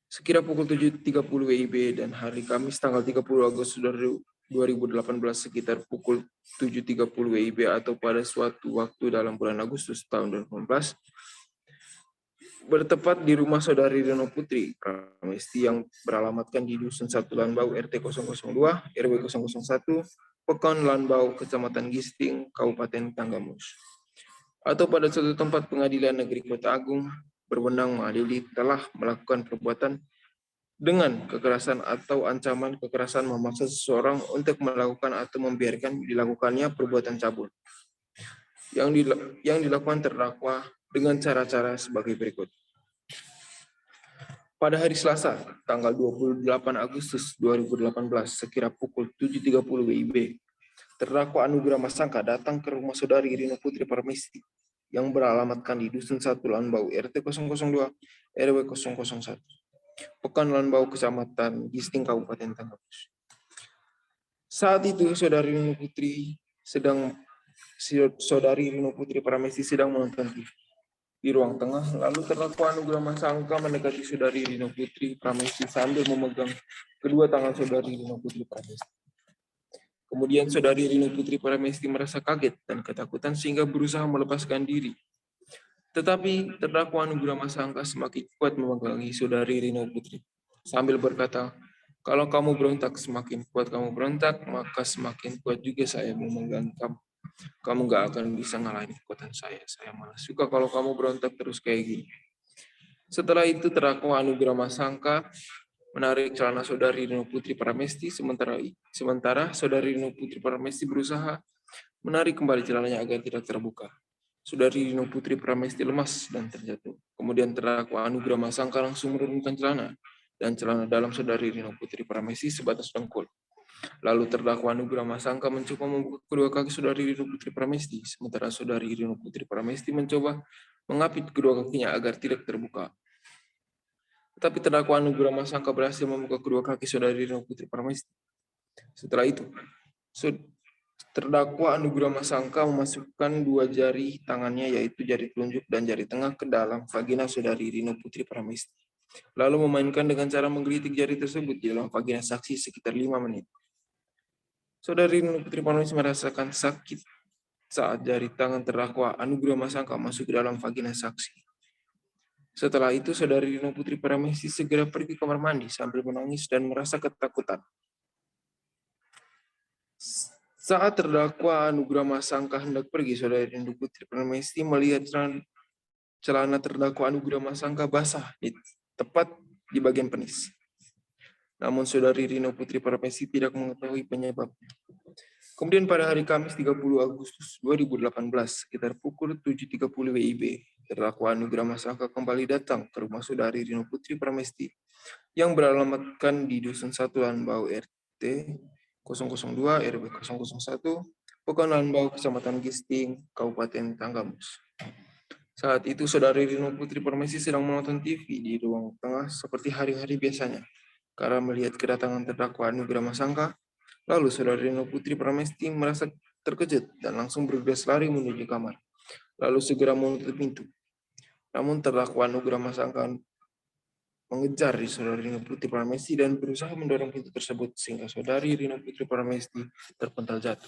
sekira pukul 7.30 WIB dan hari Kamis tanggal 30 Agustus 2018 sekitar pukul 7.30 WIB atau pada suatu waktu dalam bulan Agustus tahun 2018 bertepat di rumah saudari Rino Putri Pramesti yang beralamatkan di Dusun 1 Lanbau RT 002 RW 001 Pekon Lanbau Kecamatan Gisting Kabupaten Tanggamus atau pada suatu tempat pengadilan negeri Kota Agung berwenang mengadili telah melakukan perbuatan dengan kekerasan atau ancaman kekerasan memaksa seseorang untuk melakukan atau membiarkan dilakukannya perbuatan cabul yang dilakukan terdakwa dengan cara-cara sebagai berikut. Pada hari Selasa, tanggal 28 Agustus 2018, sekira pukul 7.30 WIB, terdakwa Anugrama Sangka datang ke rumah saudari Rino Putri Pramesti yang beralamatkan di Dusun 1 Lanbau RT 002 RW 001 Pekan Lanbau Kecamatan Gisting Kabupaten Tanggamus. Saat itu saudari Rino Putri Pramesti sedang menonton TV di ruang tengah, lalu terdakwa Anugrama Sangka mendekati saudari Rino Putri Pramesti sambil memegang kedua tangan saudari Rino Putri Pramesti. Kemudian saudari Rino Putri Pramesti merasa kaget dan ketakutan sehingga berusaha melepaskan diri. Tetapi terdakwa Anugrama Sangka semakin kuat memegangi saudari Rino Putri sambil berkata, "Kalau kamu berontak, semakin kuat kamu berontak, maka semakin kuat juga saya memegang kamu. Kamu gak akan bisa ngalahin kekuatan saya. Saya malah suka kalau kamu berontak terus kayak gini." Setelah itu terdakwa Anugrama Sangka menarik celana saudari Rino Putri Pramesti sementara saudari Rino Putri Pramesti berusaha menarik kembali celananya agar tidak terbuka. Saudari Rino Putri Pramesti lemas dan terjatuh. Kemudian terdakwa Anugrama Sangka langsung menurunkan celana dan celana dalam saudari Rino Putri Pramesti sebatas dengkul. Lalu terdakwa Anugrama Sangka mencoba membuka kedua kaki saudari Rino Putri Pramesti, sementara saudari Rino Putri Pramesti mencoba mengapit kedua kakinya agar tidak terbuka. Tetapi terdakwa Anugrama Sangka berhasil membuka kedua kaki saudari Rino Putri Pramesti. Setelah itu, terdakwa Anugrama Sangka memasukkan dua jari tangannya yaitu jari telunjuk dan jari tengah ke dalam vagina saudari Rino Putri Pramesti. Lalu memainkan dengan cara menggelitik jari tersebut di dalam vagina saksi sekitar 5 menit. Saudari Rino Putri Pramesti merasakan sakit saat jari tangan terdakwa Anugrama Sangka masuk ke dalam vagina saksi. Setelah itu, saudari Rino Putri Pramesti segera pergi ke kamar mandi sambil menangis dan merasa ketakutan. Saat terdakwa Anugrama Sangka hendak pergi, saudari Rino Putri Pramesti melihat celana terdakwa Anugrama Sangka basah tepat di bagian penis. Namun saudari Rino Putri Pramesti tidak mengetahui penyebabnya. Kemudian pada hari Kamis 30 Agustus 2018 sekitar pukul 7.30 WIB, terdakwa Anugrama Sangka kembali datang ke rumah saudari Rino Putri Pramesti yang beralamatkan di Dusun 1 Lanbau RT 002 RW 001 Pekan Lanbau Kecamatan Gisting Kabupaten Tanggamus. Saat itu saudari Rino Putri Pramesti sedang menonton TV di ruang tengah seperti hari-hari biasanya. Karena melihat kedatangan terdakwa Anugrama Sangka, lalu saudari Rino Putri Pramesti merasa terkejut dan langsung bergegas lari menuju kamar, lalu segera menutup pintu. Namun terdakwa Anugrama Sangka mengejar di saudari Rino Putri Pramesti dan berusaha mendorong pintu tersebut sehingga saudari Rino Putri Pramesti terpental jatuh.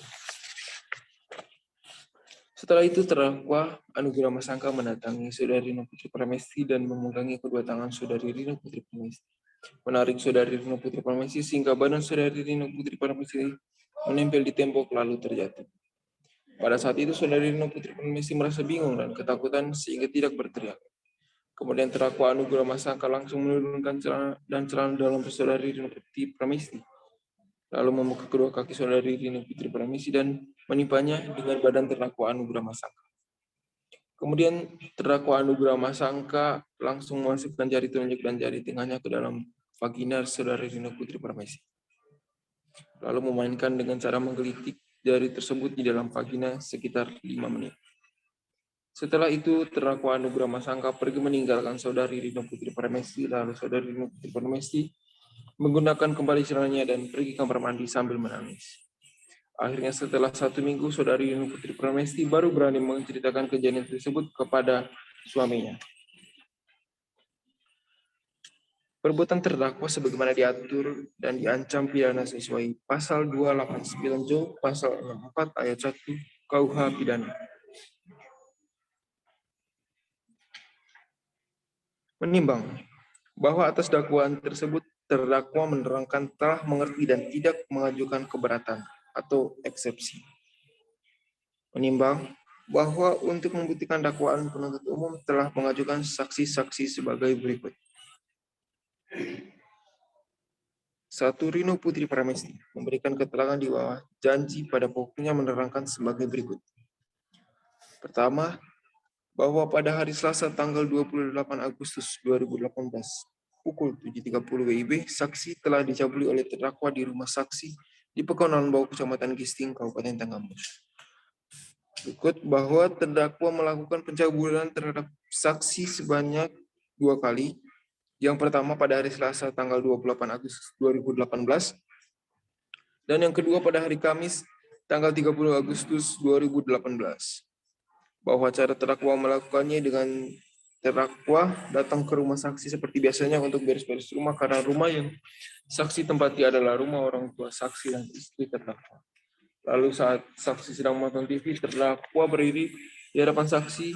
Setelah itu terdakwa Anugrama Sangka mendatangi saudari Rino Putri Pramesti dan memegangi kedua tangan saudari Rino Putri Pramesti. Menarik saudari Rino Putri Pramesti sehingga badan saudari Rino Putri Pramesti menempel di tembok lalu terjatuh. Pada saat itu saudari Rino Putri Pramesti merasa bingung dan ketakutan sehingga tidak berteriak. Kemudian terdakwa Anugrah Masangka langsung menurunkan celana dalam saudari Rina Putri Pramesti, lalu membuka kedua kaki saudari Rina Putri Pramesti dan menimpanya dengan badan terdakwa Anugrah Masangka. Kemudian terdakwa Anugrah Masangka langsung memasukkan jari telunjuk dan jari tengahnya ke dalam vagina saudari Rina Putri Pramesti, lalu memainkan dengan cara menggelitik jari tersebut di dalam vagina sekitar 5 menit. Setelah itu, terdakwa Anugrah Masangka pergi meninggalkan saudari Rina Putri Pramesti, lalu saudari Rina Putri Pramesti menggunakan kembali celananya dan pergi kamar mandi sambil menangis. Akhirnya setelah 1 minggu, saudari Rina Putri Pramesti baru berani menceritakan kejadian tersebut kepada suaminya. Perbuatan terdakwa sebagaimana diatur dan diancam pidana sesuai pasal 289 Jo, pasal 64 ayat 1 KUH pidana. Menimbang bahwa atas dakwaan tersebut terdakwa menerangkan telah mengerti dan tidak mengajukan keberatan atau eksepsi. Menimbang bahwa untuk membuktikan dakwaan penuntut umum telah mengajukan saksi-saksi sebagai berikut. 1. Rina Putri Pramesti memberikan keterangan di bawah janji pada pokoknya menerangkan sebagai berikut. Pertama, bahwa pada hari Selasa tanggal 28 Agustus 2018 pukul 7.30 WIB, saksi telah dicabuli oleh terdakwa di rumah saksi di Pekonan Bau, Kecamatan Gisting, Kabupaten Tanggamus. Berikut bahwa terdakwa melakukan pencabulan terhadap saksi sebanyak 2 kali. Yang pertama pada hari Selasa tanggal 28 Agustus 2018 dan yang kedua pada hari Kamis tanggal 30 Agustus 2018. Bahwa cara terdakwa melakukannya dengan terdakwa datang ke rumah saksi seperti biasanya untuk beres-beres rumah karena rumah yang saksi tempati adalah rumah orang tua saksi dan istri terdakwa. Lalu saat saksi sedang menonton TV, terdakwa berdiri di hadapan saksi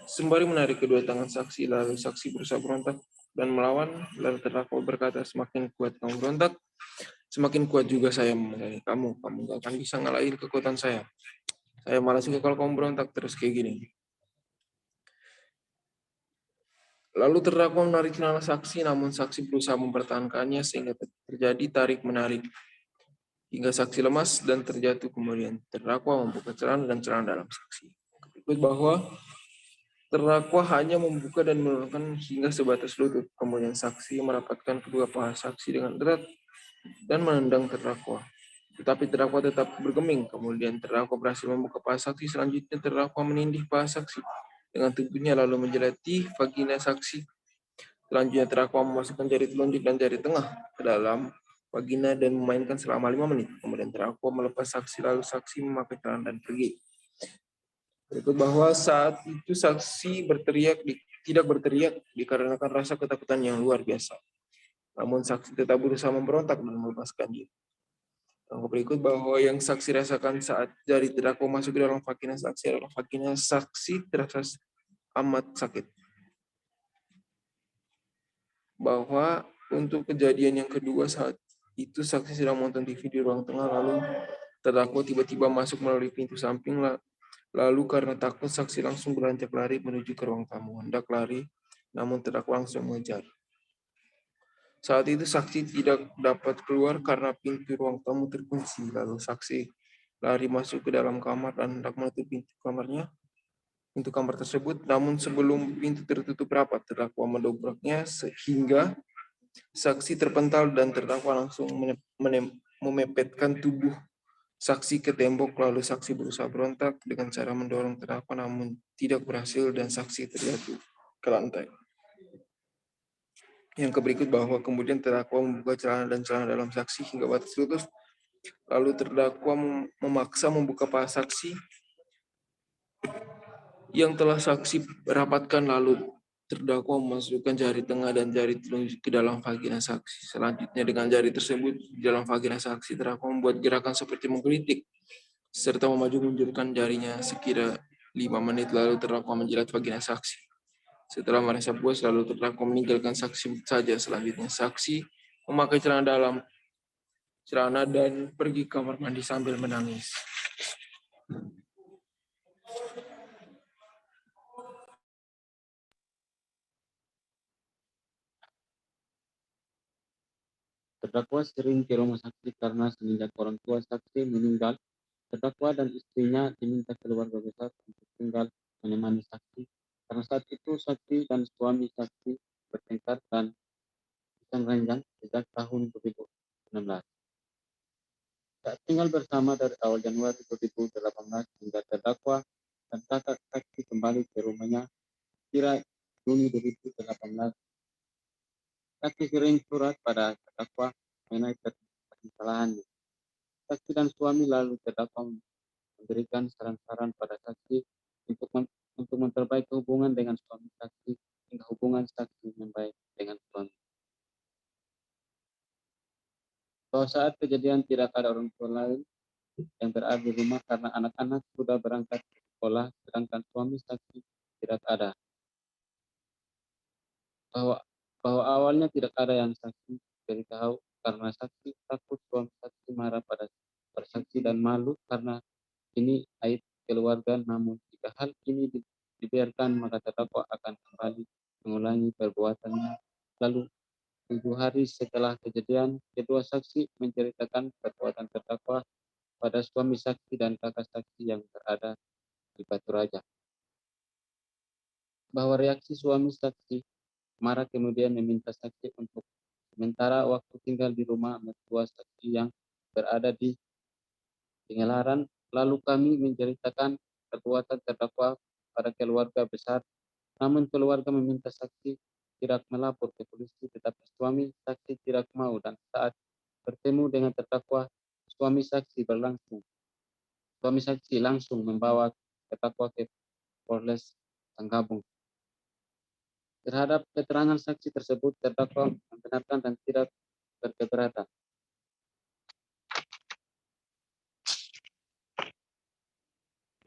sembari menarik kedua tangan saksi, lalu saksi berusaha berontak dan melawan, lalu terdakwa berkata, semakin kuat kamu berontak, semakin kuat juga saya memegangi kamu gak akan bisa ngalahin kekuatan saya malah suka kalau kamu berontak terus kayak gini. Lalu terdakwa menarik celana saksi, namun saksi berusaha mempertahankannya sehingga terjadi tarik-menarik hingga saksi lemas dan terjatuh. Kemudian terdakwa membuka celana dan celana dalam saksi. Berikut bahwa terdakwa hanya membuka dan menurunkan hingga sebatas lutut. Kemudian saksi merapatkan kedua paha saksi dengan erat dan menendang terdakwa. Tetapi terdakwa tetap bergeming. Kemudian terdakwa berhasil membuka paha saksi. Selanjutnya terdakwa menindih paha saksi dengan tubuhnya lalu menjelati vagina saksi. Selanjutnya terdakwa memasukkan jari telunjuk dan jari tengah ke dalam vagina dan memainkan selama 5 menit. Kemudian terdakwa melepas saksi lalu saksi memakai celana dan pergi. Berikut bahwa saat itu saksi tidak berteriak dikarenakan rasa ketakutan yang luar biasa. Namun saksi tetap berusaha memberontak dan melepaskan diri. Berikut bahwa yang saksi rasakan saat jari terdakwa masuk ke dalam vagina saksi adalah vagina saksi terasa amat sakit. Bahwa untuk kejadian yang kedua saat itu saksi sedang menonton TV di ruang tengah, lalu terdakwa tiba-tiba masuk melalui pintu samping, lalu karena takut saksi langsung beranjak lari menuju ke ruang tamu. Hendak lari, namun terdakwa langsung mengejar. Saat itu saksi tidak dapat keluar karena pintu ruang tamu terkunci. Lalu saksi lari masuk ke dalam kamar dan hendak menutup pintu kamar tersebut. Namun sebelum pintu tertutup rapat, terdakwa mendobraknya sehingga saksi terpental dan terdakwa langsung memepetkan tubuh saksi ke tembok. Lalu saksi berusaha berontak dengan cara mendorong terdakwa namun tidak berhasil dan saksi terjatuh ke lantai. Yang berikut bahwa kemudian terdakwa membuka celana dan celana dalam saksi hingga batas lutut. Lalu terdakwa memaksa membuka paha saksi yang telah saksi rapatkan, lalu terdakwa memasukkan jari tengah dan jari telunjuk ke dalam vagina saksi. Selanjutnya dengan jari tersebut di dalam vagina saksi, terdakwa membuat gerakan seperti menggelitik serta memaju munculkan jarinya sekira 5 menit, lalu terdakwa menjilat vagina saksi. Setelah merasa puas, lalu terdakwa meninggalkan saksi saja. Selanjutnya saksi memakai celana dan pergi ke kamar mandi sambil menangis. Terdakwa sering ke rumah saksi karena semenjak orang tua saksi meninggal, terdakwa dan istrinya diminta keluarga besar untuk tinggal menemani saksi. Karena saat itu saksi dan suami saksi bertengkar dan pisah ranjang sejak tahun 2016. Saat tinggal bersama dari awal Januari 2018 hingga terdakwa dan kakak saksi kembali ke rumahnya kira Juni 2018. Saksi kirim surat pada terdakwa mengenai permasalahannya. Saksi dan suami lalu terdakwa memberikan saran-saran pada saksi untuk memperbaiki hubungan dengan suami saksi hingga hubungan saksi membaik dengan suami. Bahwa saat kejadian tidak ada orang tua lain yang berada di rumah karena anak-anak sudah berangkat ke sekolah, sedangkan suami saksi tidak ada. Bahwa awalnya tidak ada yang saksi beritahu karena saksi takut suami saksi marah pada saksi dan malu karena ini aib keluarga. Namun jika hal ini dibiarkan maka terdakwa akan kembali mengulangi perbuatannya. Lalu 7 hari setelah kejadian, kedua saksi menceritakan perbuatan terdakwa pada suami saksi dan kakak saksi yang berada di Batu Raja. Bahwa reaksi suami saksi marah kemudian meminta saksi untuk sementara waktu tinggal di rumah mertua saksi yang berada di Pengelaran. Lalu kami menceritakan perbuatan terdakwa pada keluarga besar. Namun keluarga meminta saksi tidak melapor ke polisi, tetapi suami saksi tidak mau, dan saat bertemu dengan terdakwa, suami saksi langsung membawa terdakwa ke Polres Tanggabung. Terhadap keterangan saksi tersebut, terdakwa membenarkan dan tidak berkeberatan.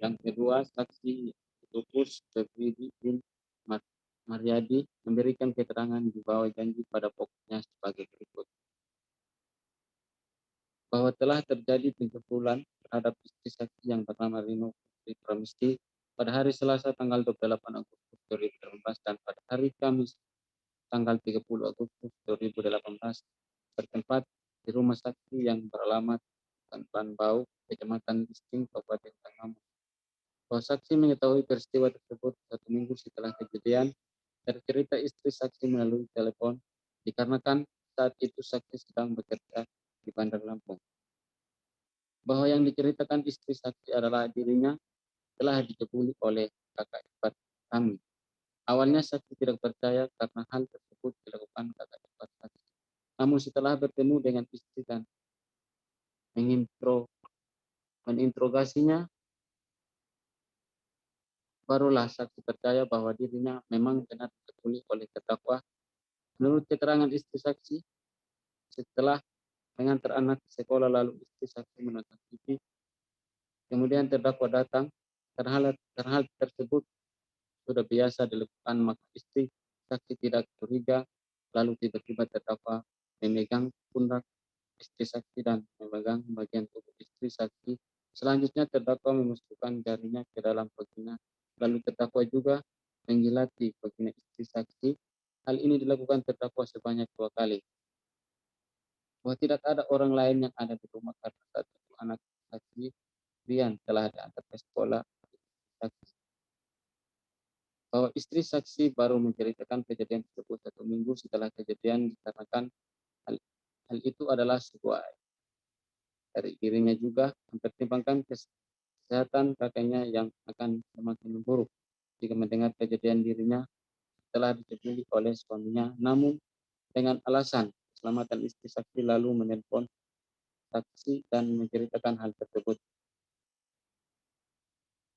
Yang kedua, saksi Tukus Febri bin Maryadi memberikan keterangan di bawah janji pada pokoknya sebagai berikut. Bahwa telah terjadi penjemputan terhadap istri saksi yang bernama Rino Putri Pramisti pada hari Selasa tanggal 28 Agustus 2018 dan pada hari Kamis tanggal 30 Agustus 2018 bertempat di rumah saksi yang beralamat Tanpan Bau, Kecamatan Bisting, Kabupaten Tangamu. Bahwa saksi mengetahui peristiwa tersebut 1 minggu setelah kejadian dari cerita istri saksi melalui telepon, dikarenakan saat itu saksi sedang bekerja di Bandar Lampung. Bahwa yang diceritakan istri saksi adalah dirinya telah dikepuli oleh kakak ipar kami. Awalnya saksi tidak percaya karena hal tersebut dilakukan kakak ipar saksi. Namun setelah bertemu dengan istri dan meninterogasinya, barulah saksi percaya bahwa dirinya memang benar dikepuli oleh terdakwa. Menurut keterangan istri saksi, setelah mengantar anak ke sekolah lalu istri saksi menonton TV, kemudian terdakwa datang. Karena hal tersebut sudah biasa dilakukan, maka istri saksi tidak curiga. Lalu tiba-tiba terdakwa memegang pundak istri saksi dan memegang bagian tubuh istri saksi. Selanjutnya terdakwa memasukkan jarinya ke dalam vagina. Lalu terdakwa juga menggilati vagina istri saksi. Hal ini dilakukan terdakwa sebanyak 2 kali. Bahwa tidak ada orang lain yang ada di rumah karena saat itu anak saksi Rian telah diantar ke sekolah saksi. Bahwa istri saksi baru menceritakan kejadian tersebut 1 minggu setelah kejadian dikarenakan hal itu adalah sebuah dari dirinya juga mempertimbangkan kesehatan kakeknya yang akan semakin memburuk jika mendengar kejadian dirinya telah dikepuli oleh suaminya. Namun dengan alasan keselamatan istri saksi lalu menelpon saksi dan menceritakan hal tersebut.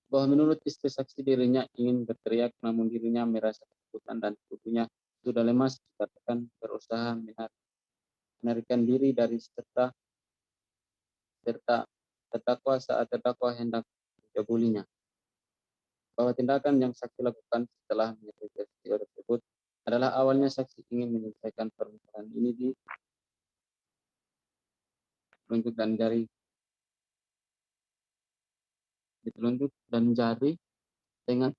Bahwa menurut istri saksi dirinya ingin berteriak namun dirinya merasa ketakutan dan tubuhnya sudah lemas dikarenakan berusaha menarikan diri dari serta terdakwa saat terdakwa hendak mencabulinya. Bahwa tindakan yang saksi lakukan setelah mengetahui peristiwa tersebut adalah awalnya saksi ingin menyelesaikan permasalahan ini di telunjuk dan jari dengan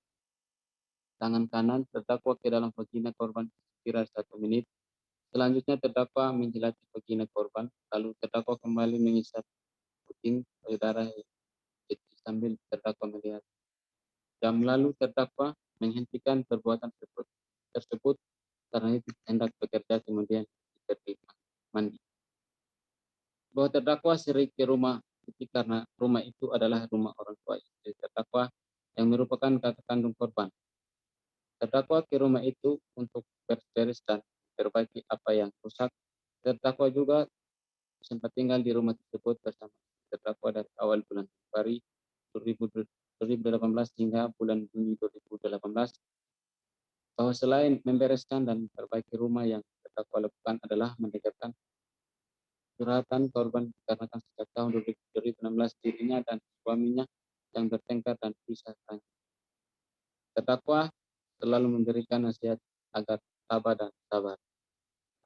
tangan kanan terdakwa ke dalam vagina korban sekira 1 menit. Selanjutnya terdakwa menjilati vagina korban, lalu terdakwa kembali mengisap puting payudara itu sambil terdakwa melihat jam, lalu terdakwa menghentikan perbuatan tersebut karena itu hendak bekerja kemudian pergi mandi. Bahwa terdakwa sering ke rumah itu karena rumah itu adalah rumah orang tua istri terdakwa yang merupakan kakak kandung korban. Terdakwa ke rumah itu untuk beres-beres dan perbaiki apa yang rusak. Terdakwa juga sempat tinggal di rumah tersebut bersama terdakwa dari awal bulan Februari 2018 hingga bulan Juni 2018, bahwa selain membereskan dan memperbaiki rumah, yang terdakwa lakukan adalah mendengarkan curhatan korban dikarenakan sejak tahun 2016 dirinya dan suaminya yang bertengkar dan pisah ranjau. Terdakwa selalu memberikan nasihat agar sabar dan sabar.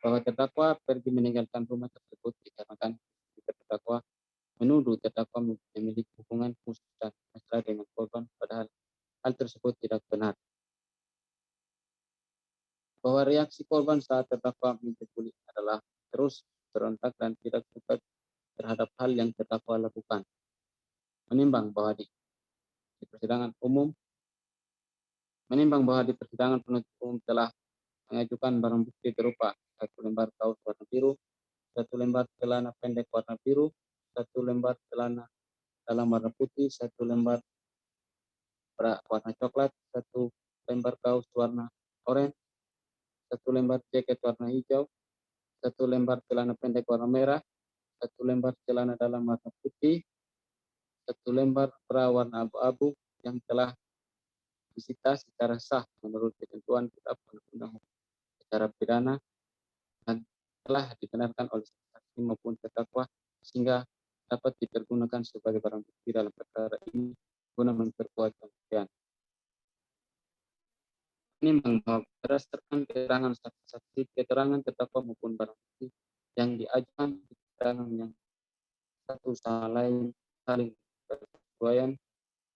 Bahwa terdakwa pergi meninggalkan rumah tersebut dikarenakan terdakwa menuduh terdakwa memiliki hubungan khusus dan mesra dengan korban, padahal hal tersebut tidak benar. Bahwa reaksi korban saat terdakwa mencekuli adalah terus berontak dan tidak suka terhadap hal yang terdakwa lakukan. Menimbang bahwa di persidangan penuntut umum telah mengajukan barang bukti berupa 1 lembar kaos warna biru, 1 lembar celana pendek warna biru, 1 lembar celana dalam warna putih, 1 lembar bra warna coklat, 1 lembar kaos warna oranye, 1 lembar jaket warna hijau, 1 lembar celana pendek warna merah, 1 lembar celana dalam warna putih, 1 lembar bra warna abu-abu yang telah disita secara sah menurut ketentuan kitab undang-undang secara pidana dan telah dibenarkan oleh saksi maupun terdakwa sehingga dapat dipergunakan sebagai barang bukti dalam perkara ini guna memperkuat pembuktian. Ini bahwa berdasarkan keterangan saksi-saksi, keterangan terdakwa maupun barang bukti yang diajukan keterangan yang satu sama lain saling berkesesuaian,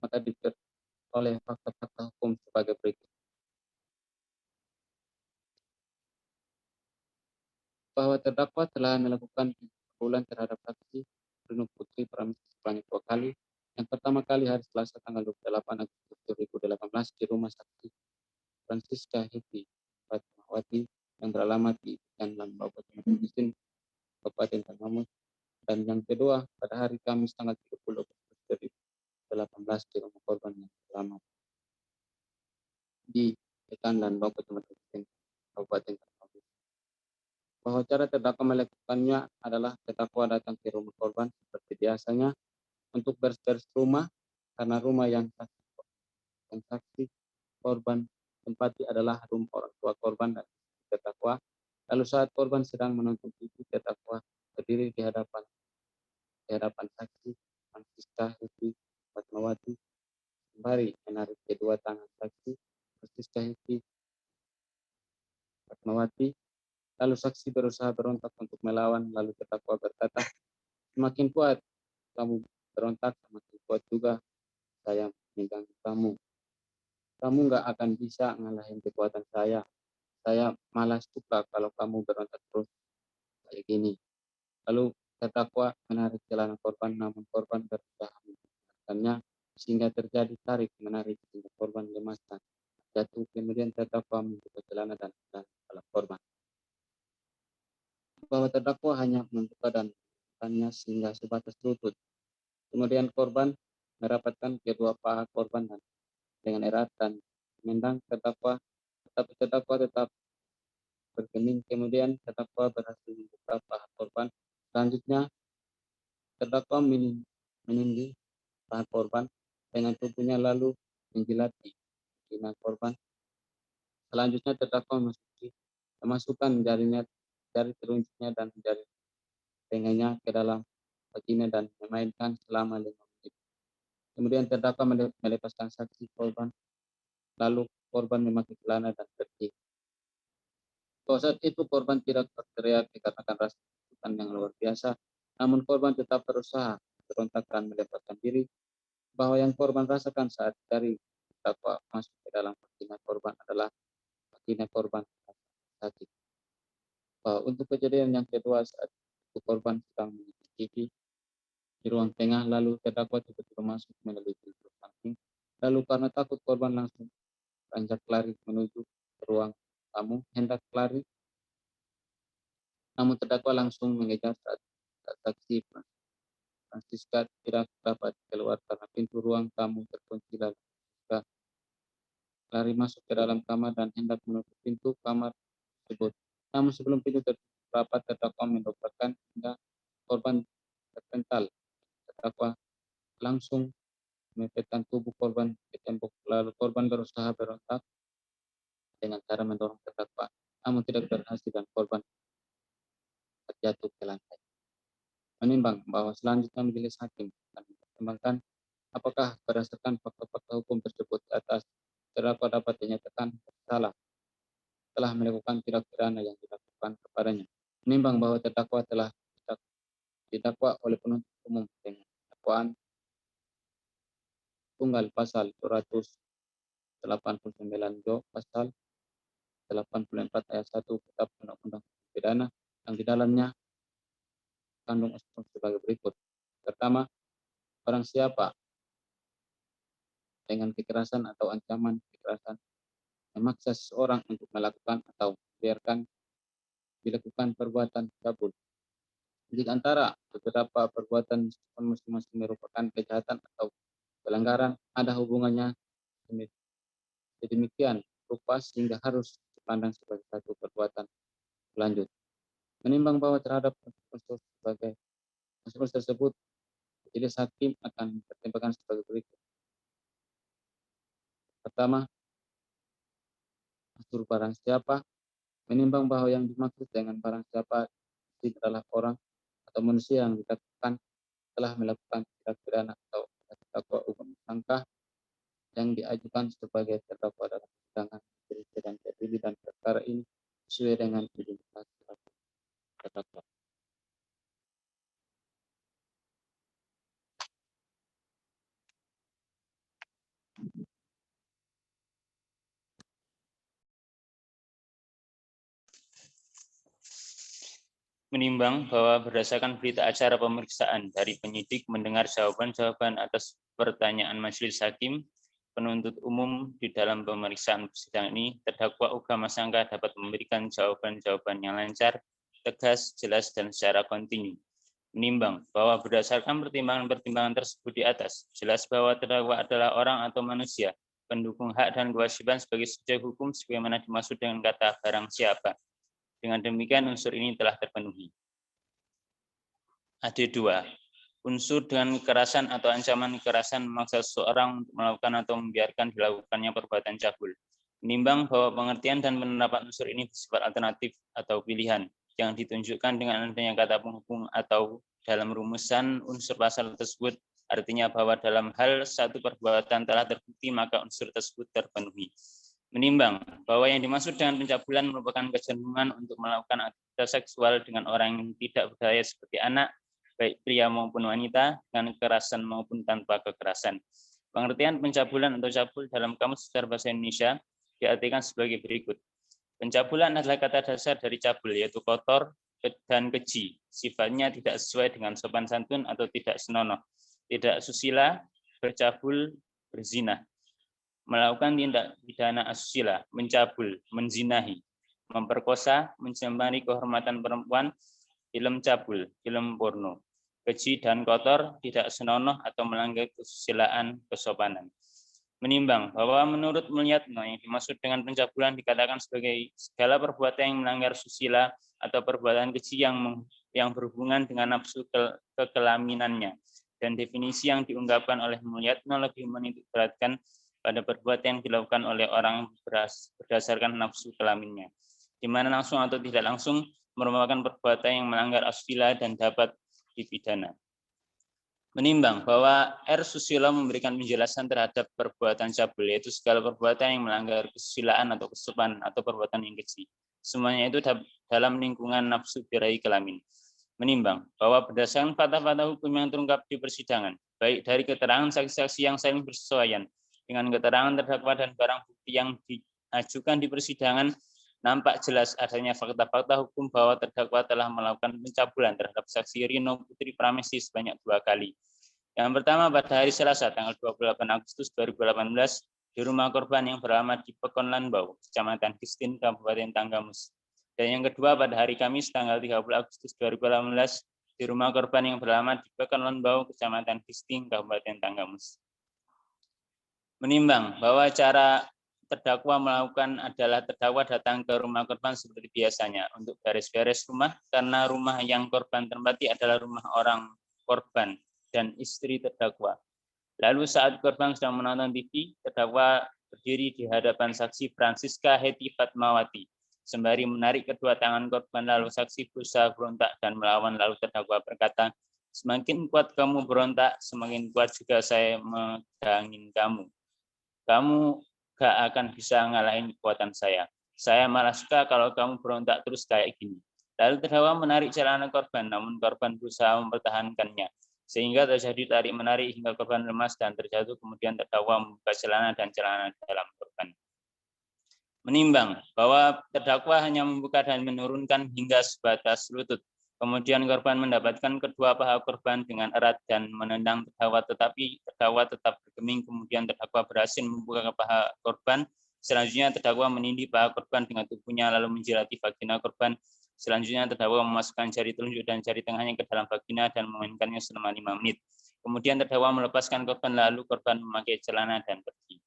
maka diperoleh fakta-fakta hukum sebagai berikut. Bahwa terdakwa telah melakukan pencabulan terhadap saksi Bruno Putri Pramesti sebanyak 2 kali. Yang pertama kali hari Selasa tanggal 28 Agustus 2018 di rumah saksi Francisca Heti Fatmawati yang beralamat di Lambau Kecamatan Bisin, Kabupaten Tangamus. Dan yang kedua pada hari Kamis tanggal 30 Agustus 2018 di rumah korban yang beralamat di Lambau Kecamatan Bisin, Kabupaten Tangamus. Bahwa cara terdakwa melakukannya adalah terdakwa datang ke rumah korban seperti biasanya untuk beres-beres rumah karena rumah yang saksi korban tempati adalah rumah orang tua korban dan terdakwa. Lalu saat korban sedang menonton TV, terdakwa berdiri di hadapan saksi Francisca Heti Fatmawati sembari menarik kedua tangan saksi Francisca Heti Fatmawati. Lalu saksi berusaha berontak untuk melawan, lalu terdakwa berkata, "Semakin kuat kamu berontak, semakin kuat juga saya megang kamu. Kamu nggak akan bisa ngalahin kekuatan saya. Saya malas suka kalau kamu berontak terus kayak gini." Lalu terdakwa menarik celana korban, namun korban berusaha menaikkannya sehingga terjadi tarik menarik sehingga korban lemas dan jatuh. Kemudian terdakwa membuka celana dan kepala korban. Bahwa terdakwa hanya membuka dan menekannya sehingga sebatas lutut. Kemudian korban merapatkan kedua paha korban dan dengan erat dan memandang terdakwa tetap bergeming. Kemudian terdakwa berhasil membuka paha korban. Selanjutnya terdakwa menindih paha korban dengan tubuhnya lalu menjilati vagina korban. Selanjutnya terdakwa memasukkan jari telunjuknya dan jari tengahnya ke dalam vagina dan memainkan selama 5 menit. Kemudian terdakwa melepaskan saksi korban, lalu korban memakai celana dan pergi. Pada saat itu korban tidak berteriak dikarenakan rasa ketakutan yang luar biasa, namun korban tetap berusaha berontak dan melepaskan diri. Bahwa yang korban rasakan saat jari terdakwa masuk ke dalam vagina korban adalah vagina korban sakit. untuk kejadian yang kedua saat itu korban sedang mengikuti TV di ruang tengah, lalu terdakwa tiba-tiba masuk melalui pintu samping. Lalu karena takut, korban langsung beranjak lari menuju ke ruang tamu, hendak lari, namun terdakwa langsung mengejar saat saksi Francisca tidak dapat keluar karena pintu ruang tamu terkunci. Lalu Francisca lari masuk ke dalam kamar dan hendak menutup pintu kamar tersebut. Namun sebelum pintu tertutup rapat, terdakwa mendobrakkan hingga korban terpental. Terdakwa langsung memepetkan tubuh korban ke tembok, lalu korban berusaha berontak dengan cara mendorong terdakwa, namun tidak berhasil dan korban terjatuh ke lantai. Menimbang bahwa selanjutnya majelis hakim akan mempertimbangkan apakah berdasarkan fakta-fakta hukum tersebut di atas, terdakwa dapat dinyatakan bersalah telah melakukan tindak pidana yang dilakukan kepadanya. Menimbang bahwa terdakwa telah didakwa oleh penuntut umum dengan dakwaan tunggal pasal 289 pasal 84 ayat 1 Kitab Undang-Undang Pidana, yang di dalamnya kandung unsur sebagai berikut. Pertama, barang siapa dengan kekerasan atau ancaman kekerasan memaksa seseorang untuk melakukan atau biarkan dilakukan perbuatan cabul. Jika antara beberapa perbuatan masing-masing merupakan kejahatan atau pelanggaran, ada hubungannya sedemikian rupa sehingga harus dipandang sebagai satu perbuatan lanjut. Menimbang bahwa terhadap unsur sebagai unsur tersebut, majelis hakim akan mempertimbangkan sebagai berikut. Pertama, unsur barang siapa. Menimbang bahwa yang dimaksud dengan barang siapa itu adalah orang atau manusia yang dikatakan telah melakukan tindak pidana atau terdakwa hukum sangka yang diajukan sebagai terdakwa dalam persidangan dan terpilih dan perkara ini sesuai dengan identitas terdakwa. Menimbang bahwa berdasarkan berita acara pemeriksaan dari penyidik mendengar jawaban-jawaban atas pertanyaan majelis hakim, penuntut umum di dalam pemeriksaan persidangan ini, terdakwa Uga Masangka dapat memberikan jawaban-jawaban yang lancar, tegas, jelas, dan secara kontinu. Menimbang bahwa berdasarkan pertimbangan-pertimbangan tersebut di atas, jelas bahwa terdakwa adalah orang atau manusia, pendukung hak dan kewajiban sebagai subjek hukum sebagaimana dimaksud dengan kata barang siapa. Dengan demikian unsur ini telah terpenuhi. AD2. Unsur dengan kekerasan atau ancaman kekerasan memaksa seseorang untuk melakukan atau membiarkan dilakukannya perbuatan cabul. Menimbang bahwa pengertian dan penerapan unsur ini bersifat alternatif atau pilihan yang ditunjukkan dengan adanya kata penghubung atau dalam rumusan unsur pasal tersebut, artinya bahwa dalam hal satu perbuatan telah terbukti maka unsur tersebut terpenuhi. Menimbang bahwa yang dimaksud dengan pencabulan merupakan kecenderungan untuk melakukan aktivitas seksual dengan orang yang tidak berdaya seperti anak, baik pria maupun wanita, dengan kekerasan maupun tanpa kekerasan. Pengertian pencabulan atau cabul dalam Kamus Besar Bahasa Indonesia diartikan sebagai berikut. Pencabulan adalah kata dasar dari cabul, yaitu kotor dan keji. Sifatnya tidak sesuai dengan sopan santun atau tidak senonoh, tidak susila, bercabul, berzina. Melakukan tindak pidana asusila, mencabul, menzinahi, memperkosa, mencemari kehormatan perempuan, film cabul, film porno, keji dan kotor, tidak senonoh atau melanggar kesusilaan, kesopanan. Menimbang bahwa menurut Mulyatno yang dimaksud dengan pencabulan dikatakan sebagai segala perbuatan yang melanggar susila atau perbuatan keji yang berhubungan dengan nafsu kekelaminannya, dan definisi yang diungkapkan oleh Mulyatno lebih menitikberatkan pada perbuatan yang dilakukan oleh orang berdasarkan nafsu kelaminnya, di mana langsung atau tidak langsung merupakan perbuatan yang melanggar asusila dan dapat dipidana. Menimbang bahwa R. Susilo memberikan penjelasan terhadap perbuatan cabul, yaitu segala perbuatan yang melanggar kesusilaan atau kesopanan atau perbuatan yang keji. Semuanya itu dalam lingkungan nafsu birahi kelamin. Menimbang bahwa berdasarkan fakta-fakta hukum yang terungkap di persidangan, baik dari keterangan saksi-saksi yang saling bersesuaian dengan keterangan terdakwa dan barang bukti yang diajukan di persidangan, nampak jelas adanya fakta-fakta hukum bahwa terdakwa telah melakukan pencabulan terhadap saksi Rino Putri Pramesti sebanyak 2 kali. Yang pertama pada hari Selasa tanggal 28 Agustus 2018 di rumah korban yang beralamat di Pekon Lanbau, Kecamatan Kistin, Kabupaten Tanggamus. Dan yang kedua pada hari Kamis tanggal 30 Agustus 2018 di rumah korban yang beralamat di Pekon Lanbau, Kecamatan Kistin, Kabupaten Tanggamus. Menimbang bahwa cara terdakwa melakukan adalah terdakwa datang ke rumah korban seperti biasanya untuk beres-beres rumah karena rumah yang korban tempati adalah rumah orang korban dan istri terdakwa. Lalu saat korban sedang menonton TV, terdakwa berdiri di hadapan saksi Francisca Heti Fatmawati. Sembari menarik kedua tangan korban, lalu saksi berusaha berontak dan melawan, lalu terdakwa berkata, "Semakin kuat kamu berontak, semakin kuat juga saya megangin kamu. Kamu gak akan bisa ngalahin kekuatan saya. Saya malah suka kalau kamu berontak terus kayak gini." Lalu terdakwa menarik celana korban, namun korban berusaha mempertahankannya. Sehingga terjadi tarik-menarik hingga korban lemas dan terjatuh, kemudian terdakwa membuka celana dan celana dalam korban. Menimbang bahwa terdakwa hanya membuka dan menurunkan hingga sebatas lutut. Kemudian korban mendapatkan kedua paha korban dengan erat dan menendang terdakwa, tetapi terdakwa tetap bergeming. Kemudian terdakwa berhasil membuka paha korban. Selanjutnya terdakwa menindih paha korban dengan tubuhnya lalu menjilati vagina korban. Selanjutnya terdakwa memasukkan jari telunjuk dan jari tengahnya ke dalam vagina dan memainkannya selama 5 menit. Kemudian terdakwa melepaskan korban lalu korban memakai celana dan pergi.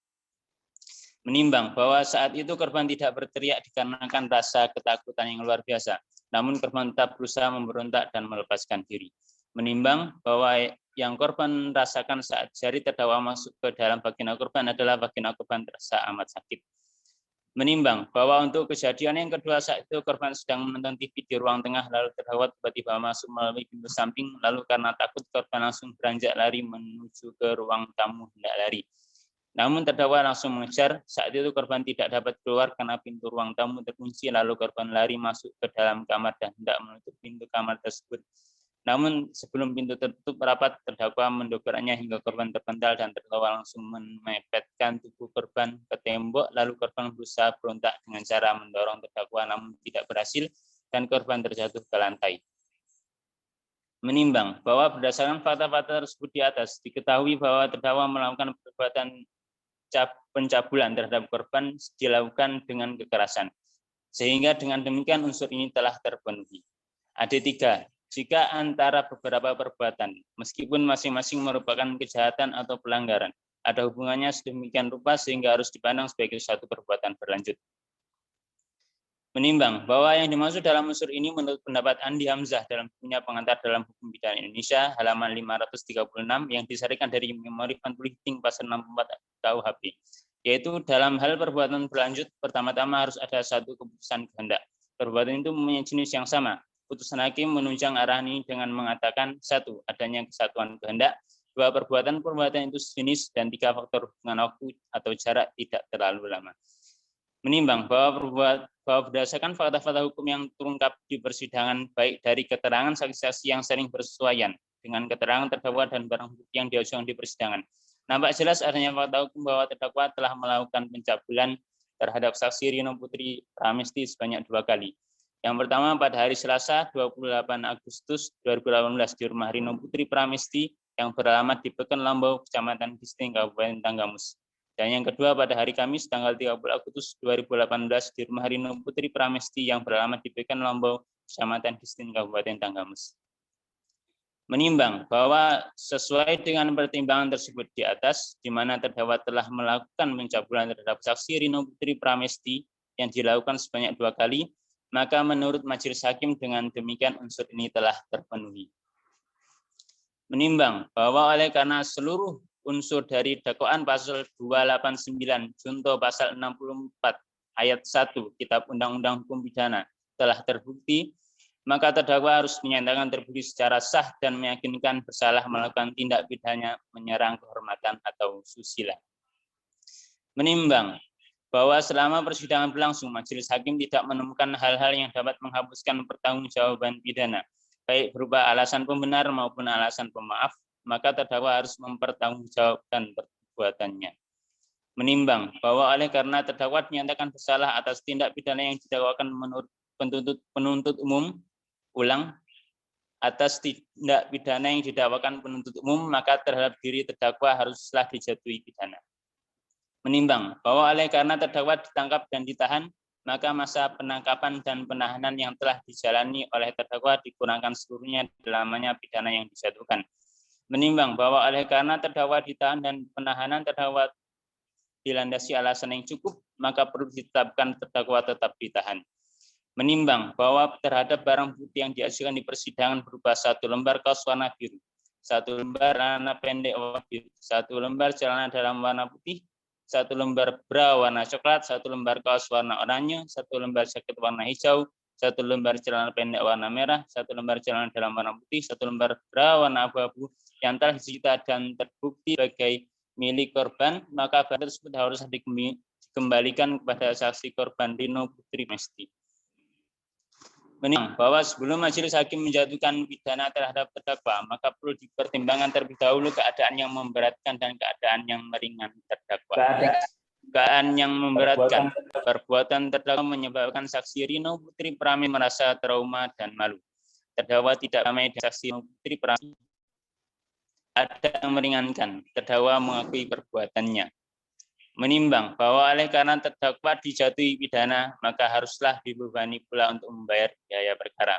Menimbang bahwa saat itu korban tidak berteriak dikarenakan rasa ketakutan yang luar biasa. Namun korban tetap berusaha memberontak dan melepaskan diri. Menimbang bahwa yang korban rasakan saat jari terdakwa masuk ke dalam vagina korban adalah vagina korban terasa amat sakit. Menimbang bahwa untuk kejadian yang kedua saat itu korban sedang menonton TV di ruang tengah, lalu terdakwa tiba-tiba masuk melalui pintu samping, lalu karena takut korban langsung beranjak lari menuju ke ruang tamu hendak lari. Namun terdakwa langsung mengejar. Saat itu korban tidak dapat keluar karena pintu ruang tamu terkunci, lalu korban lari masuk ke dalam kamar dan hendak menutup pintu kamar tersebut. Namun sebelum pintu tertutup rapat, terdakwa mendobraknya hingga korban terpental dan terdakwa langsung memepetkan tubuh korban ke tembok, lalu korban berusaha berontak dengan cara mendorong terdakwa namun tidak berhasil dan korban terjatuh ke lantai. Menimbang bahwa berdasarkan fakta-fakta tersebut di atas, diketahui bahwa terdakwa melakukan perbuatan pencabulan terhadap korban dilakukan dengan kekerasan. Sehingga dengan demikian unsur ini telah terpenuhi. AD3. Jika antara beberapa perbuatan, meskipun masing-masing merupakan kejahatan atau pelanggaran, ada hubungannya sedemikian rupa sehingga harus dipandang sebagai suatu perbuatan berlanjut. Menimbang bahwa yang dimaksud dalam unsur ini menurut pendapat Andi Hamzah dalam bukunya Pengantar dalam Hukum Pidana Indonesia halaman 536 yang disarikan dari Memori Pantuliting pasal 64 KUHP, yaitu dalam hal perbuatan berlanjut pertama-tama harus ada satu keputusan kehendak. Perbuatan itu mempunyai jenis yang sama. Putusan hakim menunjang arah ini dengan mengatakan 1. Adanya kesatuan kehendak, 2. Perbuatan-perbuatan itu sejenis, dan 3. Faktor hubungan waktu atau jarak tidak terlalu lama. Menimbang bahwa berdasarkan fakta-fakta hukum yang terungkap di persidangan, baik dari keterangan saksi-saksi yang sering bersesuaian dengan keterangan terdakwa dan barang bukti yang diajukan di persidangan, nampak jelas adanya fakta hukum bahwa terdakwa telah melakukan pencabulan terhadap saksi Rino Putri Pramesti sebanyak 2 kali. Yang pertama pada hari Selasa 28 Agustus 2018 di rumah Rino Putri Pramesti yang beralamat di Pekon Lambau, Kecamatan Kisting, Kabupaten Tanggamus. Dan yang kedua pada hari Kamis tanggal 30 Agustus 2018 di rumah Rino Putri Pramesti yang beralamat di Pekon Lambau, Kecamatan Kisting, Kabupaten Tanggamus. Menimbang bahwa sesuai dengan pertimbangan tersebut di atas, di mana terdakwa telah melakukan pencabulan terhadap saksi Rino Putri Pramesti yang dilakukan sebanyak 2 kali, maka menurut majelis hakim dengan demikian unsur ini telah terpenuhi. Menimbang bahwa oleh karena seluruh unsur dari dakwaan pasal 289 junto pasal 64 ayat 1 Kitab Undang-Undang Hukum Pidana telah terbukti, maka terdakwa harus menyatakan terbukti secara sah dan meyakinkan bersalah melakukan tindak pidana menyerang kehormatan atau susila. Menimbang bahwa selama persidangan berlangsung, majelis hakim tidak menemukan hal-hal yang dapat menghapuskan pertanggungjawaban pidana, baik berupa alasan pembenar maupun alasan pemaaf, maka terdakwa harus mempertanggungjawabkan perbuatannya. Menimbang bahwa oleh karena terdakwa dinyatakan bersalah atas tindak pidana yang didakwakan menurut penuntut umum, atas tindak pidana yang didakwakan penuntut umum, maka terhadap diri terdakwa haruslah dijatuhi pidana. Menimbang bahwa oleh karena terdakwa ditangkap dan ditahan, maka masa penangkapan dan penahanan yang telah dijalani oleh terdakwa dikurangkan seluruhnya lamanya pidana yang dijatuhkan. Menimbang bahwa oleh karena terdakwa ditahan dan penahanan terdakwa dilandasi alasan yang cukup, maka perlu ditetapkan terdakwa tetap ditahan. Menimbang bahwa terhadap barang bukti yang diajukan di persidangan berupa 1 lembar kaos warna biru, 1 lembar celana pendek warna biru, 1 lembar celana dalam warna putih, 1 lembar bra warna coklat, 1 lembar kaos warna oranye, 1 lembar jaket warna hijau, 1 lembar celana pendek warna merah, 1 lembar celana dalam warna putih, 1 lembar bra warna abu-abu yang telah disita dan terbukti sebagai milik korban, maka barang tersebut harus dikembalikan kepada saksi korban Rino Putri Mesti. Menimbang bahwa sebelum majelis hakim menjatuhkan pidana terhadap terdakwa, maka perlu dipertimbangkan terlebih dahulu keadaan yang memberatkan dan keadaan yang meringan terdakwa. Keadaan yang memberatkan, perbuatan terdakwa menyebabkan saksi Rino Putri Prami merasa trauma dan malu. Terdakwa tidak ramai dan saksi Rino Putri Prami. Ada yang meringankan, terdakwa mengakui perbuatannya. Menimbang bahwa oleh karena terdakwa dijatuhi pidana, maka haruslah dibebani pula untuk membayar biaya perkara.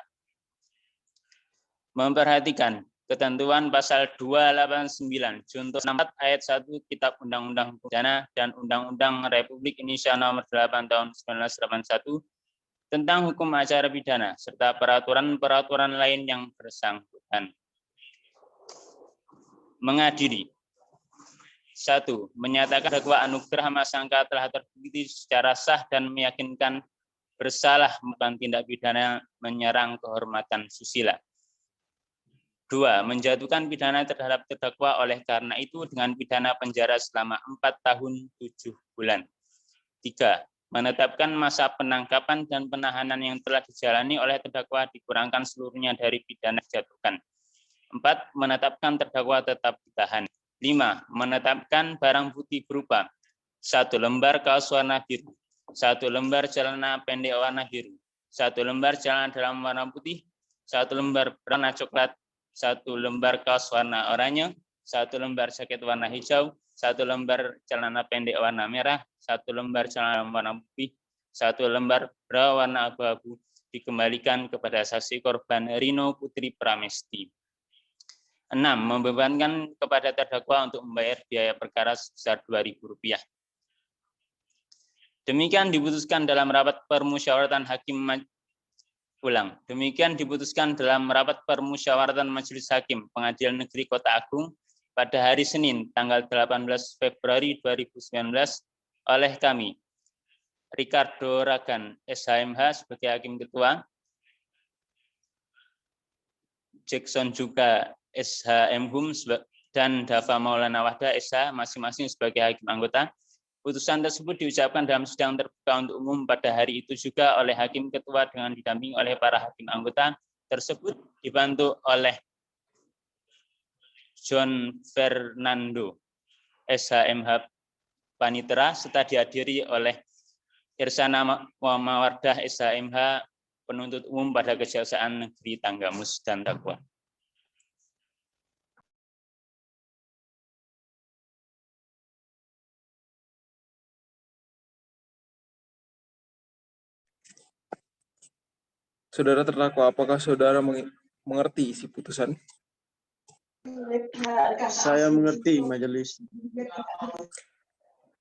Memperhatikan ketentuan pasal 289 Junto 4 ayat 1 Kitab Undang-Undang Hukum Pidana dan Undang-Undang Republik Indonesia Nomor 8 Tahun 1981 tentang hukum acara pidana serta peraturan-peraturan lain yang bersangkutan. Mengadili. 1. Menyatakan terdakwa Anugrah Masangka telah terbukti secara sah dan meyakinkan bersalah melakukan tindak pidana menyerang kehormatan susila. 2. Menjatuhkan pidana terhadap terdakwa oleh karena itu dengan pidana penjara selama 4 tahun 7 bulan. 3. Menetapkan masa penangkapan dan penahanan yang telah dijalani oleh terdakwa dikurangkan seluruhnya dari pidana dijatuhkan. 4. Menetapkan terdakwa tetap ditahan. 5. Menetapkan barang bukti berupa 1 lembar kaos warna biru, 1 lembar celana pendek warna biru, 1 lembar celana dalam warna putih, 1 lembar warna coklat, 1 lembar kaos warna oranye, 1 lembar jaket warna hijau, 1 lembar celana pendek warna merah, 1 lembar celana dalam warna putih, 1 lembar bra warna abu-abu dikembalikan kepada saksi korban Rino Putri Pramesti. 6. Membebankan kepada terdakwa untuk membayar biaya perkara sebesar Rp2.000. Demikian diputuskan dalam rapat permusyawaratan Demikian diputuskan dalam rapat permusyawaratan Majelis Hakim Pengadilan Negeri Kota Agung pada hari Senin tanggal 18 Februari 2019 oleh kami, Ricardo Ragan, SHMH sebagai Hakim Ketua, Jackson juga SHMHUM dan Dava Maulana Wahda SH masing-masing sebagai hakim anggota. Putusan tersebut diucapkan dalam sidang terbuka untuk umum pada hari itu juga oleh Hakim Ketua dengan didampingi oleh para hakim anggota tersebut dibantu oleh John Fernando SHMH Panitera serta dihadiri oleh Irsana Mawardah SHMH penuntut umum pada Kejaksaan Negeri Tanggamus dan Takwa. Saudara terdakwa, apakah saudara mengerti isi putusan? Saya mengerti, Majelis.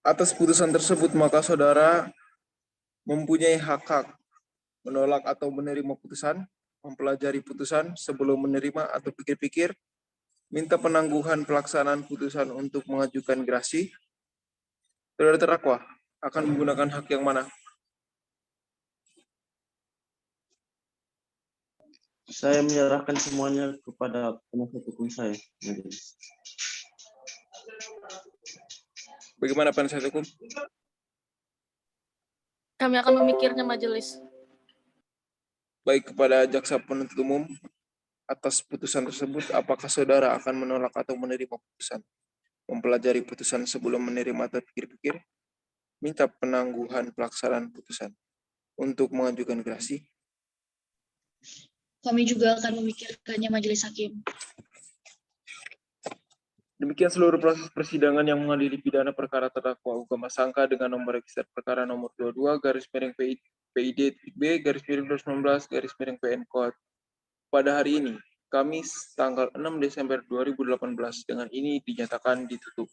Atas putusan tersebut, maka saudara mempunyai hak menolak atau menerima putusan, mempelajari putusan sebelum menerima atau pikir-pikir, minta penangguhan pelaksanaan putusan untuk mengajukan gerasi. Saudara terdakwa akan menggunakan hak yang mana? Saya menyerahkan semuanya kepada penasihat hukum saya. Bagaimana penasihat hukum? Kami akan memikirnya, Majelis. Baik, kepada jaksa penuntut umum atas putusan tersebut, apakah saudara akan menolak atau menerima putusan? mempelajari putusan sebelum menerima atau pikir-pikir, minta penangguhan pelaksanaan putusan. Untuk mengajukan gerasi, Kami juga akan memikirkannya Majelis Hakim. demikian seluruh proses persidangan yang mengadili pidana perkara terdakwa Ugama Sangka dengan nomor register perkara nomor 22/PID/2019/PN Code pada hari ini, Kamis tanggal 6 Desember 2018, dengan ini dinyatakan ditutup.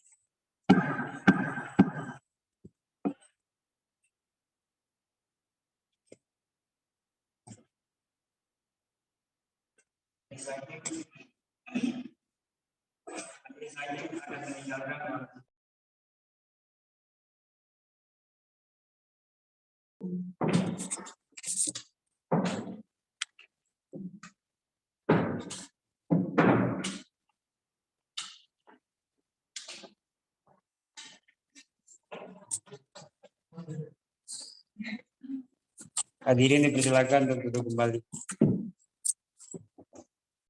Hadirin dipersilakan untuk duduk kembali.